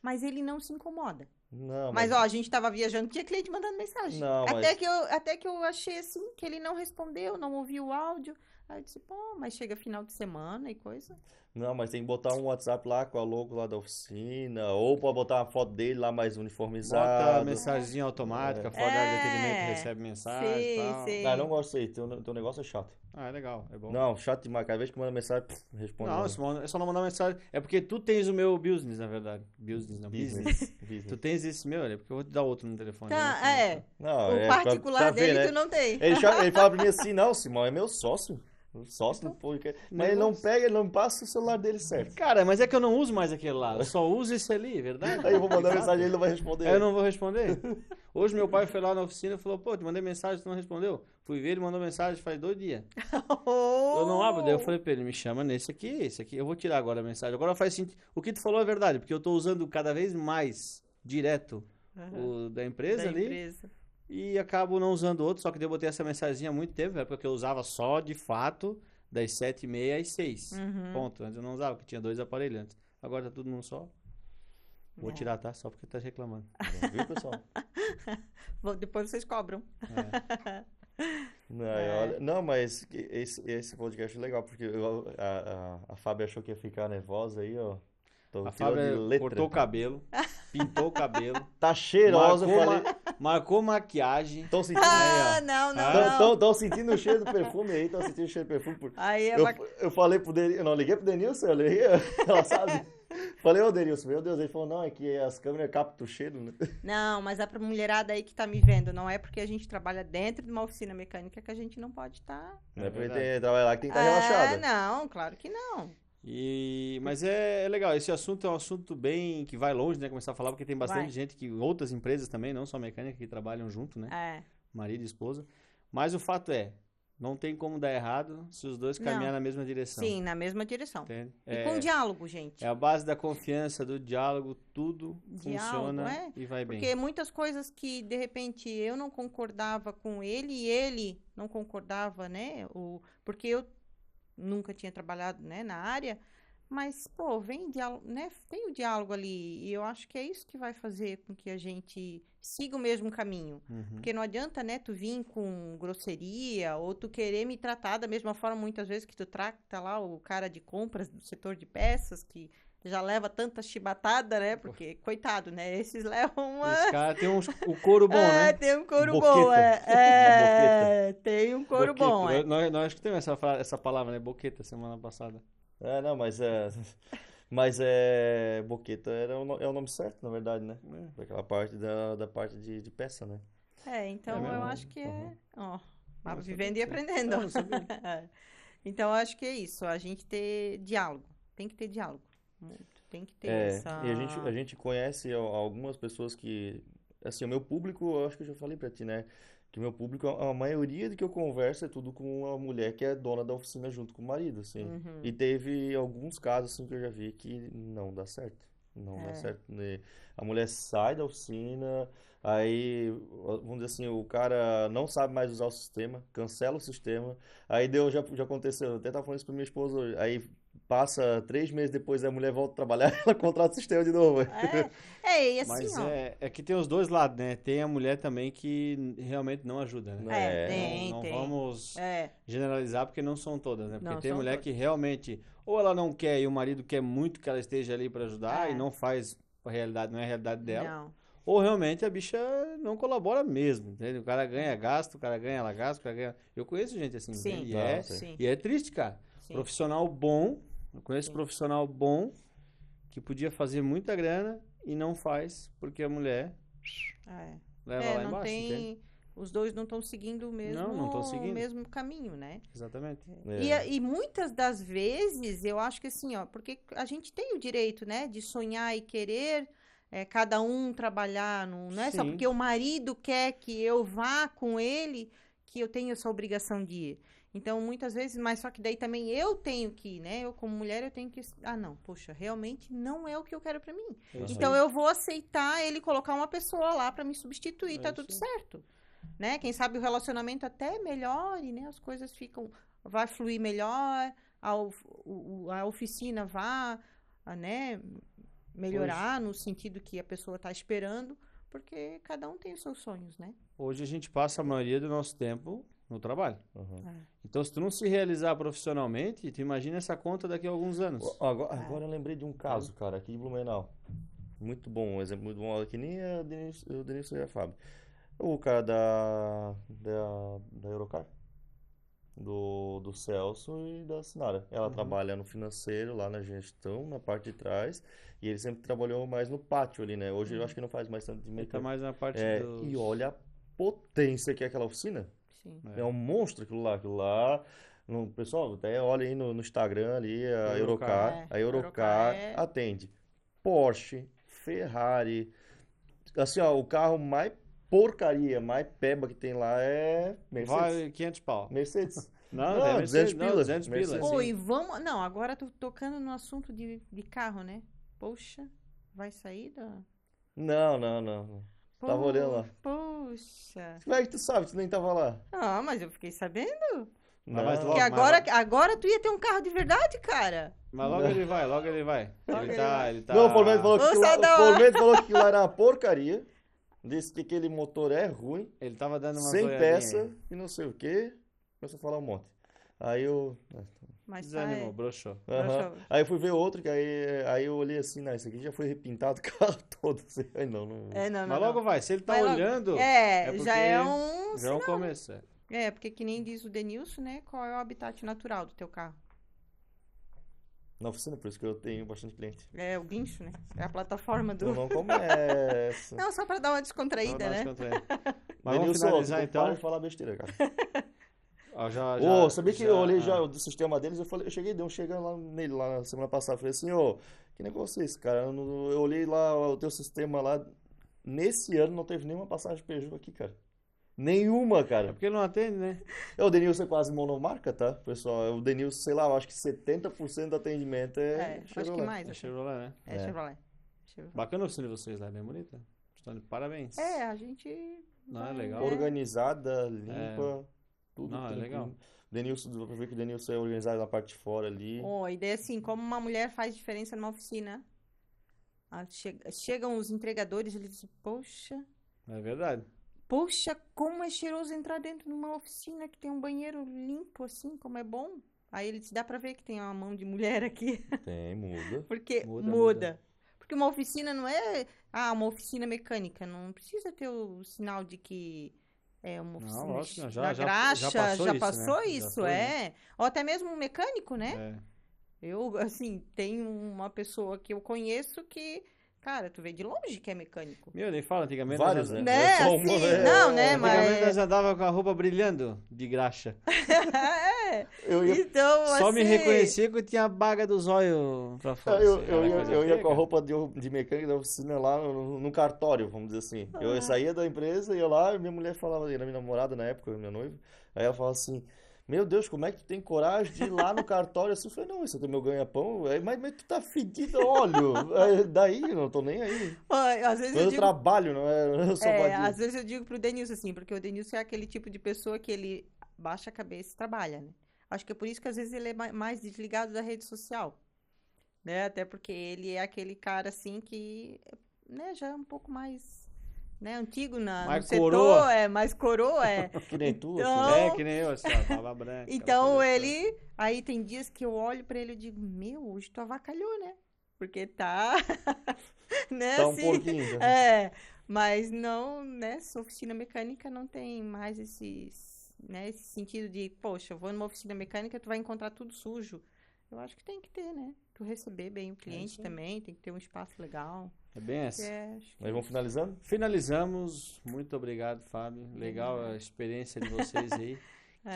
mas ele não se incomoda. Não, Mas, a gente tava viajando, tinha cliente mandando mensagem. Não, Até que eu achei assim, que ele não respondeu, não ouviu o áudio. Aí eu disse, mas chega final de semana e coisa. Não, mas tem que botar um WhatsApp lá com a logo lá da oficina, ou pode botar uma foto dele lá mais Bota uniformizado. mensagenzinha automática, fora da área de atendimento, recebe mensagem e tal. Sim. Não, eu não gosto disso aí, teu negócio é chato. É legal, é bom. Não, chato demais, cada vez que manda mensagem, responde. Não, é só não mandar mensagem. É porque tu tens o meu business, na verdade. Business, não. Business. Tu tens esse meu, é porque eu vou te dar outro no telefone. Tá, Não, o particular dele tu não tem. Ele fala pra mim assim, não, Simão, é meu sócio. O sócio não pode. Mas ele não pega, ele não passa o celular dele certo. Cara, mas é que eu não uso mais aquele lá. Eu só uso esse ali, verdade? Aí eu vou mandar mensagem e ele não vai responder. Aí eu não vou responder. Hoje meu pai foi lá na oficina e falou, te mandei mensagem, tu não respondeu. Fui ver, ele mandou mensagem faz 2 dias. Eu não abro, daí eu falei pra ele, me chama nesse aqui, esse aqui. Eu vou tirar agora a mensagem. Agora faz sentido. O que tu falou é verdade, porque eu tô usando cada vez mais direto o da empresa ali. E acabo não usando outro, só que eu botei essa mensagenzinha há muito tempo, porque eu usava só, de fato, das 7h30 às 6. Ponto. Antes eu não usava, porque tinha 2 aparelhos antes. Agora tá tudo num só. Vou tirar, tá? Só porque tá reclamando. Viu, pessoal? Depois vocês cobram. Não, mas esse podcast é legal, porque a Fábio achou que ia ficar nervosa aí, ó. A Fábio cortou o cabelo, pintou o cabelo. Tá cheirosa, marcou maquiagem. Estão sentindo não. Estão sentindo o cheiro do perfume aí, estão sentindo o cheiro do perfume. Aí eu falei pro Denilson, eu não liguei pro Denilson, eu liguei, ela sabe. Falei, Denilson, meu Deus, ele falou, não, é que as câmeras captam o cheiro, né? Não, mas é pra mulherada aí que tá me vendo, não é porque a gente trabalha dentro de uma oficina mecânica que a gente não pode estar... Não é porque trabalhar lá que tem que estar relaxada. Não, claro que não. Mas é legal, esse assunto é um assunto bem que vai longe, né? Começar a falar, porque tem bastante gente outras empresas também, não só mecânica, que trabalham junto, né? Marido e esposa. Mas o fato não tem como dar errado se os dois caminhar na mesma direção. Sim, na mesma direção. Entende? E com diálogo, gente. É a base da confiança, do diálogo, tudo funciona e vai bem. Porque muitas coisas que, de repente, eu não concordava com ele e ele não concordava, né? Porque eu nunca tinha trabalhado, né, na área, mas, vem diálogo, né? Tem o diálogo ali, e eu acho que é isso que vai fazer com que a gente siga o mesmo caminho. Porque não adianta, né, tu vir com grosseria, ou tu querer me tratar da mesma forma, muitas vezes, que tu trata lá o cara de compras do setor de peças, que já leva tanta chibatada, né? Porque, coitado, né? Esses levam uma... Esse cara tem o couro bom, né? Tem um couro Boqueta. bom, tem um couro bom, Nós acho que temos essa palavra, né? Boqueta, semana passada. Não, mas boqueta é o nome certo, na verdade, né? Daquela parte da parte de peça, né? Então eu acho que vivendo e aprendendo. Então eu acho que é isso, a gente ter diálogo, tem que ter diálogo. Tem que ter essa... E a gente conhece algumas pessoas que... Assim, o meu público, eu acho que eu já falei pra ti, né? Que o meu público, a maioria de que eu converso é tudo com uma mulher que é dona da oficina junto com o marido, assim. E teve alguns casos, assim, que eu já vi que não dá certo. Não dá certo. Né? A mulher sai da oficina, aí, vamos dizer assim, o cara não sabe mais usar o sistema, cancela o sistema. Aí já aconteceu, eu até tava falando isso pra minha esposa hoje. Aí passa 3 meses depois, a mulher volta a trabalhar, ela contrata o sistema de novo. E assim, mas é que tem os dois lados, né? Tem a mulher também que realmente não ajuda, né? Não vamos generalizar, porque não são todas, né? Porque tem mulher que realmente, ou ela não quer e o marido quer muito que ela esteja ali para ajudar e não faz a realidade, não é a realidade dela. Não. Ou realmente a bicha não colabora mesmo, entende? O cara ganha gasto, o cara ganha ela gasto, o cara ganha... Eu conheço gente assim, sim, e é triste, cara. Sim. Profissional bom, eu conheço profissional bom que podia fazer muita grana e não faz porque a mulher leva lá embaixo, entende? os dois não estão seguindo o mesmo, Não estão seguindo. o mesmo caminho, né? Exatamente. E muitas das vezes, eu acho que assim, ó, porque a gente tem o direito, né, de sonhar e querer, cada um trabalhar, não é só Sim. porque o marido quer que eu vá com ele que eu tenho essa obrigação de ir. Então, muitas vezes, mas só que daí também eu tenho que ir, né? Eu, como mulher, eu tenho que... Ah, não, poxa, realmente não é o que eu quero pra mim. Isso Então, aí. eu vou aceitar ele colocar uma pessoa lá pra me substituir, tá É tudo isso aí. certo. Né? Quem sabe o relacionamento até melhore, né? As coisas vai fluir melhor, a oficina né, melhorar no sentido que a pessoa está esperando, porque cada um tem os seus sonhos, né? Hoje a gente passa a maioria do nosso tempo no trabalho. Uhum. Então, se tu não se realizar profissionalmente, tu imagina essa conta daqui a alguns anos. Agora eu lembrei de um caso, cara, aqui em Blumenau. Muito bom, um exemplo muito bom, que nem o Denilson e a Fábio. O cara da Eurocar, do Celso e da Sinara. Ela trabalha no financeiro, lá na gestão, na parte de trás, e ele sempre trabalhou mais no pátio ali, né? Hoje eu acho que não faz mais tanto de Ele tá mecânica. mais na parte dos... E olha a potência que é aquela oficina. Sim. É um monstro aquilo lá. Pessoal, até olha aí no Instagram ali, a Eurocar. Eurocar. A Eurocar atende Porsche, Ferrari. Assim, ó, o carro mais porcaria, mais peba que tem lá é Mercedes. Vale 500 pau. Mercedes. Não, Não, é 200 não, pila. 200 pila. Mercedes. sim. Oi, vamos... Não, agora tô tocando no assunto de carro, né? Poxa, vai sair da... Não. Tava olhando lá. Poxa. Como é que tu sabe? Tu nem tava lá. Ah, mas eu fiquei sabendo. Mas mais Não. logo, Que mas agora tu ia ter um carro de verdade, cara. Mas logo ele vai, logo ele vai. Logo Ele ele tá, vai. ele tá... Não, o Formeto falou que Ô, aquilo lá- Sadão. o Formeto falou que aquilo lá era uma porcaria. Disse que aquele motor é ruim. Ele tava dando uma Sem zoiadinha peça aí. e não sei o que. Começou a falar um monte. Aí eu. Mas Desanimou, broxou. Aham. Broxou. Aí eu fui ver outro, que aí eu olhei assim, não, esse aqui já foi repintado o carro todo. Aí não. Não. Mas logo vai, se ele tá Vai logo. olhando, Já porque é um... já é um começo. porque que nem diz o Denilson, né? Qual é o habitat natural do teu carro? Na oficina, por isso que eu tenho bastante cliente. É o guincho, né? É a plataforma Tu do... não começa. Não, só pra dar uma descontraída, né? Mas vamos Denilson, finalizar tu então. Para de falar besteira, cara. Ó, Sabia que eu olhei já do sistema deles, eu cheguei, dei um chegando lá nele lá na semana passada, falei assim, que negócio é esse, cara? Eu olhei lá o teu sistema lá, nesse ano não teve nenhuma passagem Peugeot aqui, cara. Nenhuma, É cara. porque ele não atende, né? O Denilson é quase monomarca, tá, pessoal? O Denilson, sei lá, eu acho que 70% do atendimento é acho que Chevrolet. mais. É Chevrolet, né? É Chevrolet. Bacana a oficina de vocês lá, bem bonita. Estão de parabéns. A gente... Não, é vai, legal. né? Organizada, limpa, tudo Não, é tranquilo. legal. Denilson, dá pra ver que o Denilson é organizado na parte de fora ali. E daí assim, como uma mulher faz diferença numa oficina, chegam os entregadores, eles dizem, É verdade. poxa, como é cheiroso entrar dentro de uma oficina que tem um banheiro limpo assim, como é bom. Aí eles dá pra ver que tem uma mão de mulher aqui, Tem, muda. porque Muda. Porque uma oficina não é, uma oficina mecânica, não precisa ter o sinal de que é uma Não, oficina lógico, da já graxa, passou já isso, passou né? isso, Já foi, né? Ou até mesmo um mecânico, né? É. Eu, assim, tenho uma pessoa que eu conheço que, cara, tu vê de longe que é mecânico. Meu, nem fala, antigamente Vários, nós, né? Né? É só uma, Assim, né? não, né? antigamente nós Mas... andava com a roupa brilhando de graxa. Eu ia, Então, Só me assim, reconhecia que eu tinha a baga dos olhos pra fora. eu, assim, eu era ia, coisa eu ia feia, com a cara. roupa de mecânica da oficina lá no cartório, vamos dizer assim. Eu saía da empresa, ia lá, e minha mulher falava, era minha namorada na época, minha noiva, aí ela falava assim, meu Deus, como é que tu tem coragem de ir lá no cartório? Assim, eu falei, não, isso aqui é meu ganha-pão, mas tu tá fedido a óleo. Daí, eu não tô nem aí. às vezes Eu eu digo... trabalho, não é? Eu sou vadio. às vezes eu digo pro Denilson, assim, porque o Denilson é aquele tipo de pessoa que ele baixa a cabeça e trabalha, né? Acho que é por isso que às vezes ele é mais desligado da rede social, né? Até porque ele é aquele cara, assim, que, né, já é um pouco mais, né, antigo Mais no setor, coroa. mais coroa, Que nem tu, Então, assim. É, que nem eu, assim, ó, tava branca. Então coisa ele, aí tem dias que eu olho pra ele e digo, meu, hoje tu avacalhou, né? Porque tá, né, Tá um assim, pouquinho. Né? mas não, né, essa oficina mecânica não tem mais né, esse sentido de, poxa, eu vou numa oficina mecânica, tu vai encontrar tudo sujo. Eu acho que tem que ter, né? Tu receber bem o cliente isso aí. também, tem que ter um espaço legal. É bem essa. Acho que Nós vamos finalizando? Finalizamos. Muito obrigado, Fábio. Legal a experiência de vocês aí.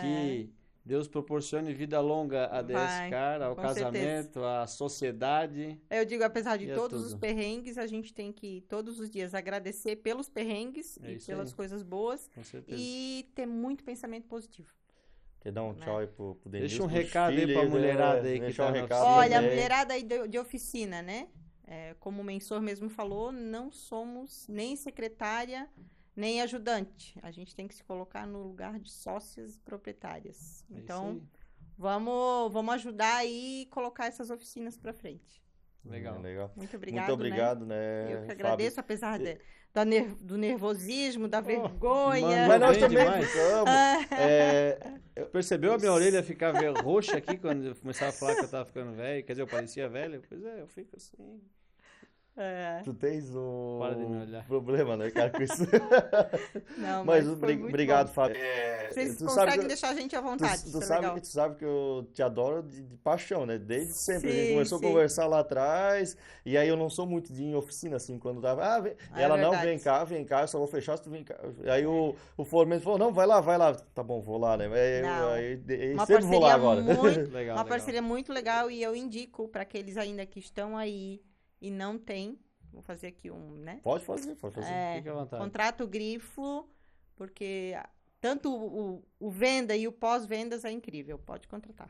Que Deus proporcione vida longa a Vai, DSCar, ao com casamento, à sociedade. Eu digo, apesar de E é todos os tudo. perrengues, a gente tem que todos os dias agradecer pelos perrengues É e isso pelas aí. coisas boas Com certeza. e ter muito pensamento positivo. Quer dar um tchau aí pro Denilson? Deixa um pros recado aí filhos, pra mulherada aí que deixar tá um na recado oficina. Olha, a também. mulherada aí de oficina, né? Como o Mensor mesmo falou, não somos nem secretária, nem ajudante. A gente tem que se colocar no lugar de sócias proprietárias. É Então, isso vamos ajudar aí e colocar essas oficinas para frente. aí. Legal. Legal. Muito obrigado, Muito obrigado, né? Eu que Fábio? agradeço, apesar do nervosismo, da mano, vergonha. Mas nós Bem também demais. ficamos. Percebeu a minha orelha ficar roxa aqui quando eu começava a falar que eu tava ficando velho? Quer dizer, eu parecia velho? Pois é, eu fico assim. Tu tens um Para de me olhar. problema, né, cara, com isso. Não, Mas foi muito obrigado, bom. Fábio. Vocês tu conseguem sabe que- deixar a gente à vontade, Tu isso é sabe, legal. tu sabe que eu te adoro de paixão, né? Desde sempre. A gente Sim, começou sim. a conversar lá atrás, e aí eu não sou muito de ir em oficina, assim, quando tava. É Ela, não, verdade. vem cá, eu só vou fechar se tu vem cá. Aí o Formento falou, não, vai lá. Tá bom, vou lá, né? Não. Aí Uma sempre vou lá parceria agora. muito, Legal, uma legal. parceria muito legal e eu indico para aqueles ainda que estão aí e não têm. Vou fazer aqui né? Pode fazer. Fique à vontade. Contrato grifo, porque tanto o venda e o pós-vendas é incrível. Pode contratar.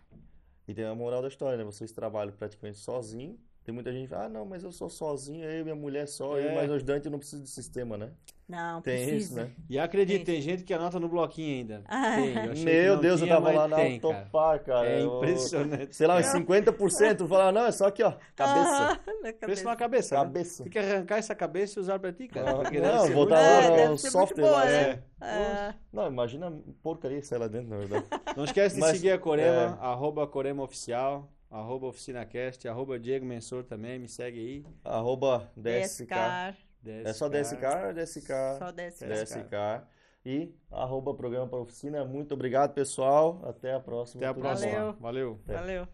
E tem a moral da história, né? Vocês trabalham praticamente sozinho. Tem muita gente que fala, não, mas eu sou sozinho, eu e minha mulher só, eu É. mais ajudante, eu não preciso de sistema, né? Não, Tem precisa. isso, né? E acredite, tem gente que anota no bloquinho ainda. Tem, eu achei que Meu não Deus, eu tinha, tava mas lá na tem, cara. Autopar, cara. É impressionante. Sei lá, uns 50%, falar, não, é só aqui, ó, cabeça. Na Pensa numa cabeça. cabeça, né? Cabeça. Tem que arrancar essa cabeça e usar pra ti, cara. Porque deve Não, ser botar muito- lá deve no ser muito software boa, lá. né? É. Não, imagina a porcaria que sai lá dentro, na verdade. Não esquece de Mas, seguir a Corema, @Corema Oficial, @OficinaCast, @Diego Mensor também, me segue aí. Arroba DSK. DSCar. É só DSK ou DSK? Só DSK. DSK. E arroba Programa para Oficina. Muito obrigado, pessoal. Até a próxima. Até a Tudo próxima. bom. Valeu. Valeu. Valeu.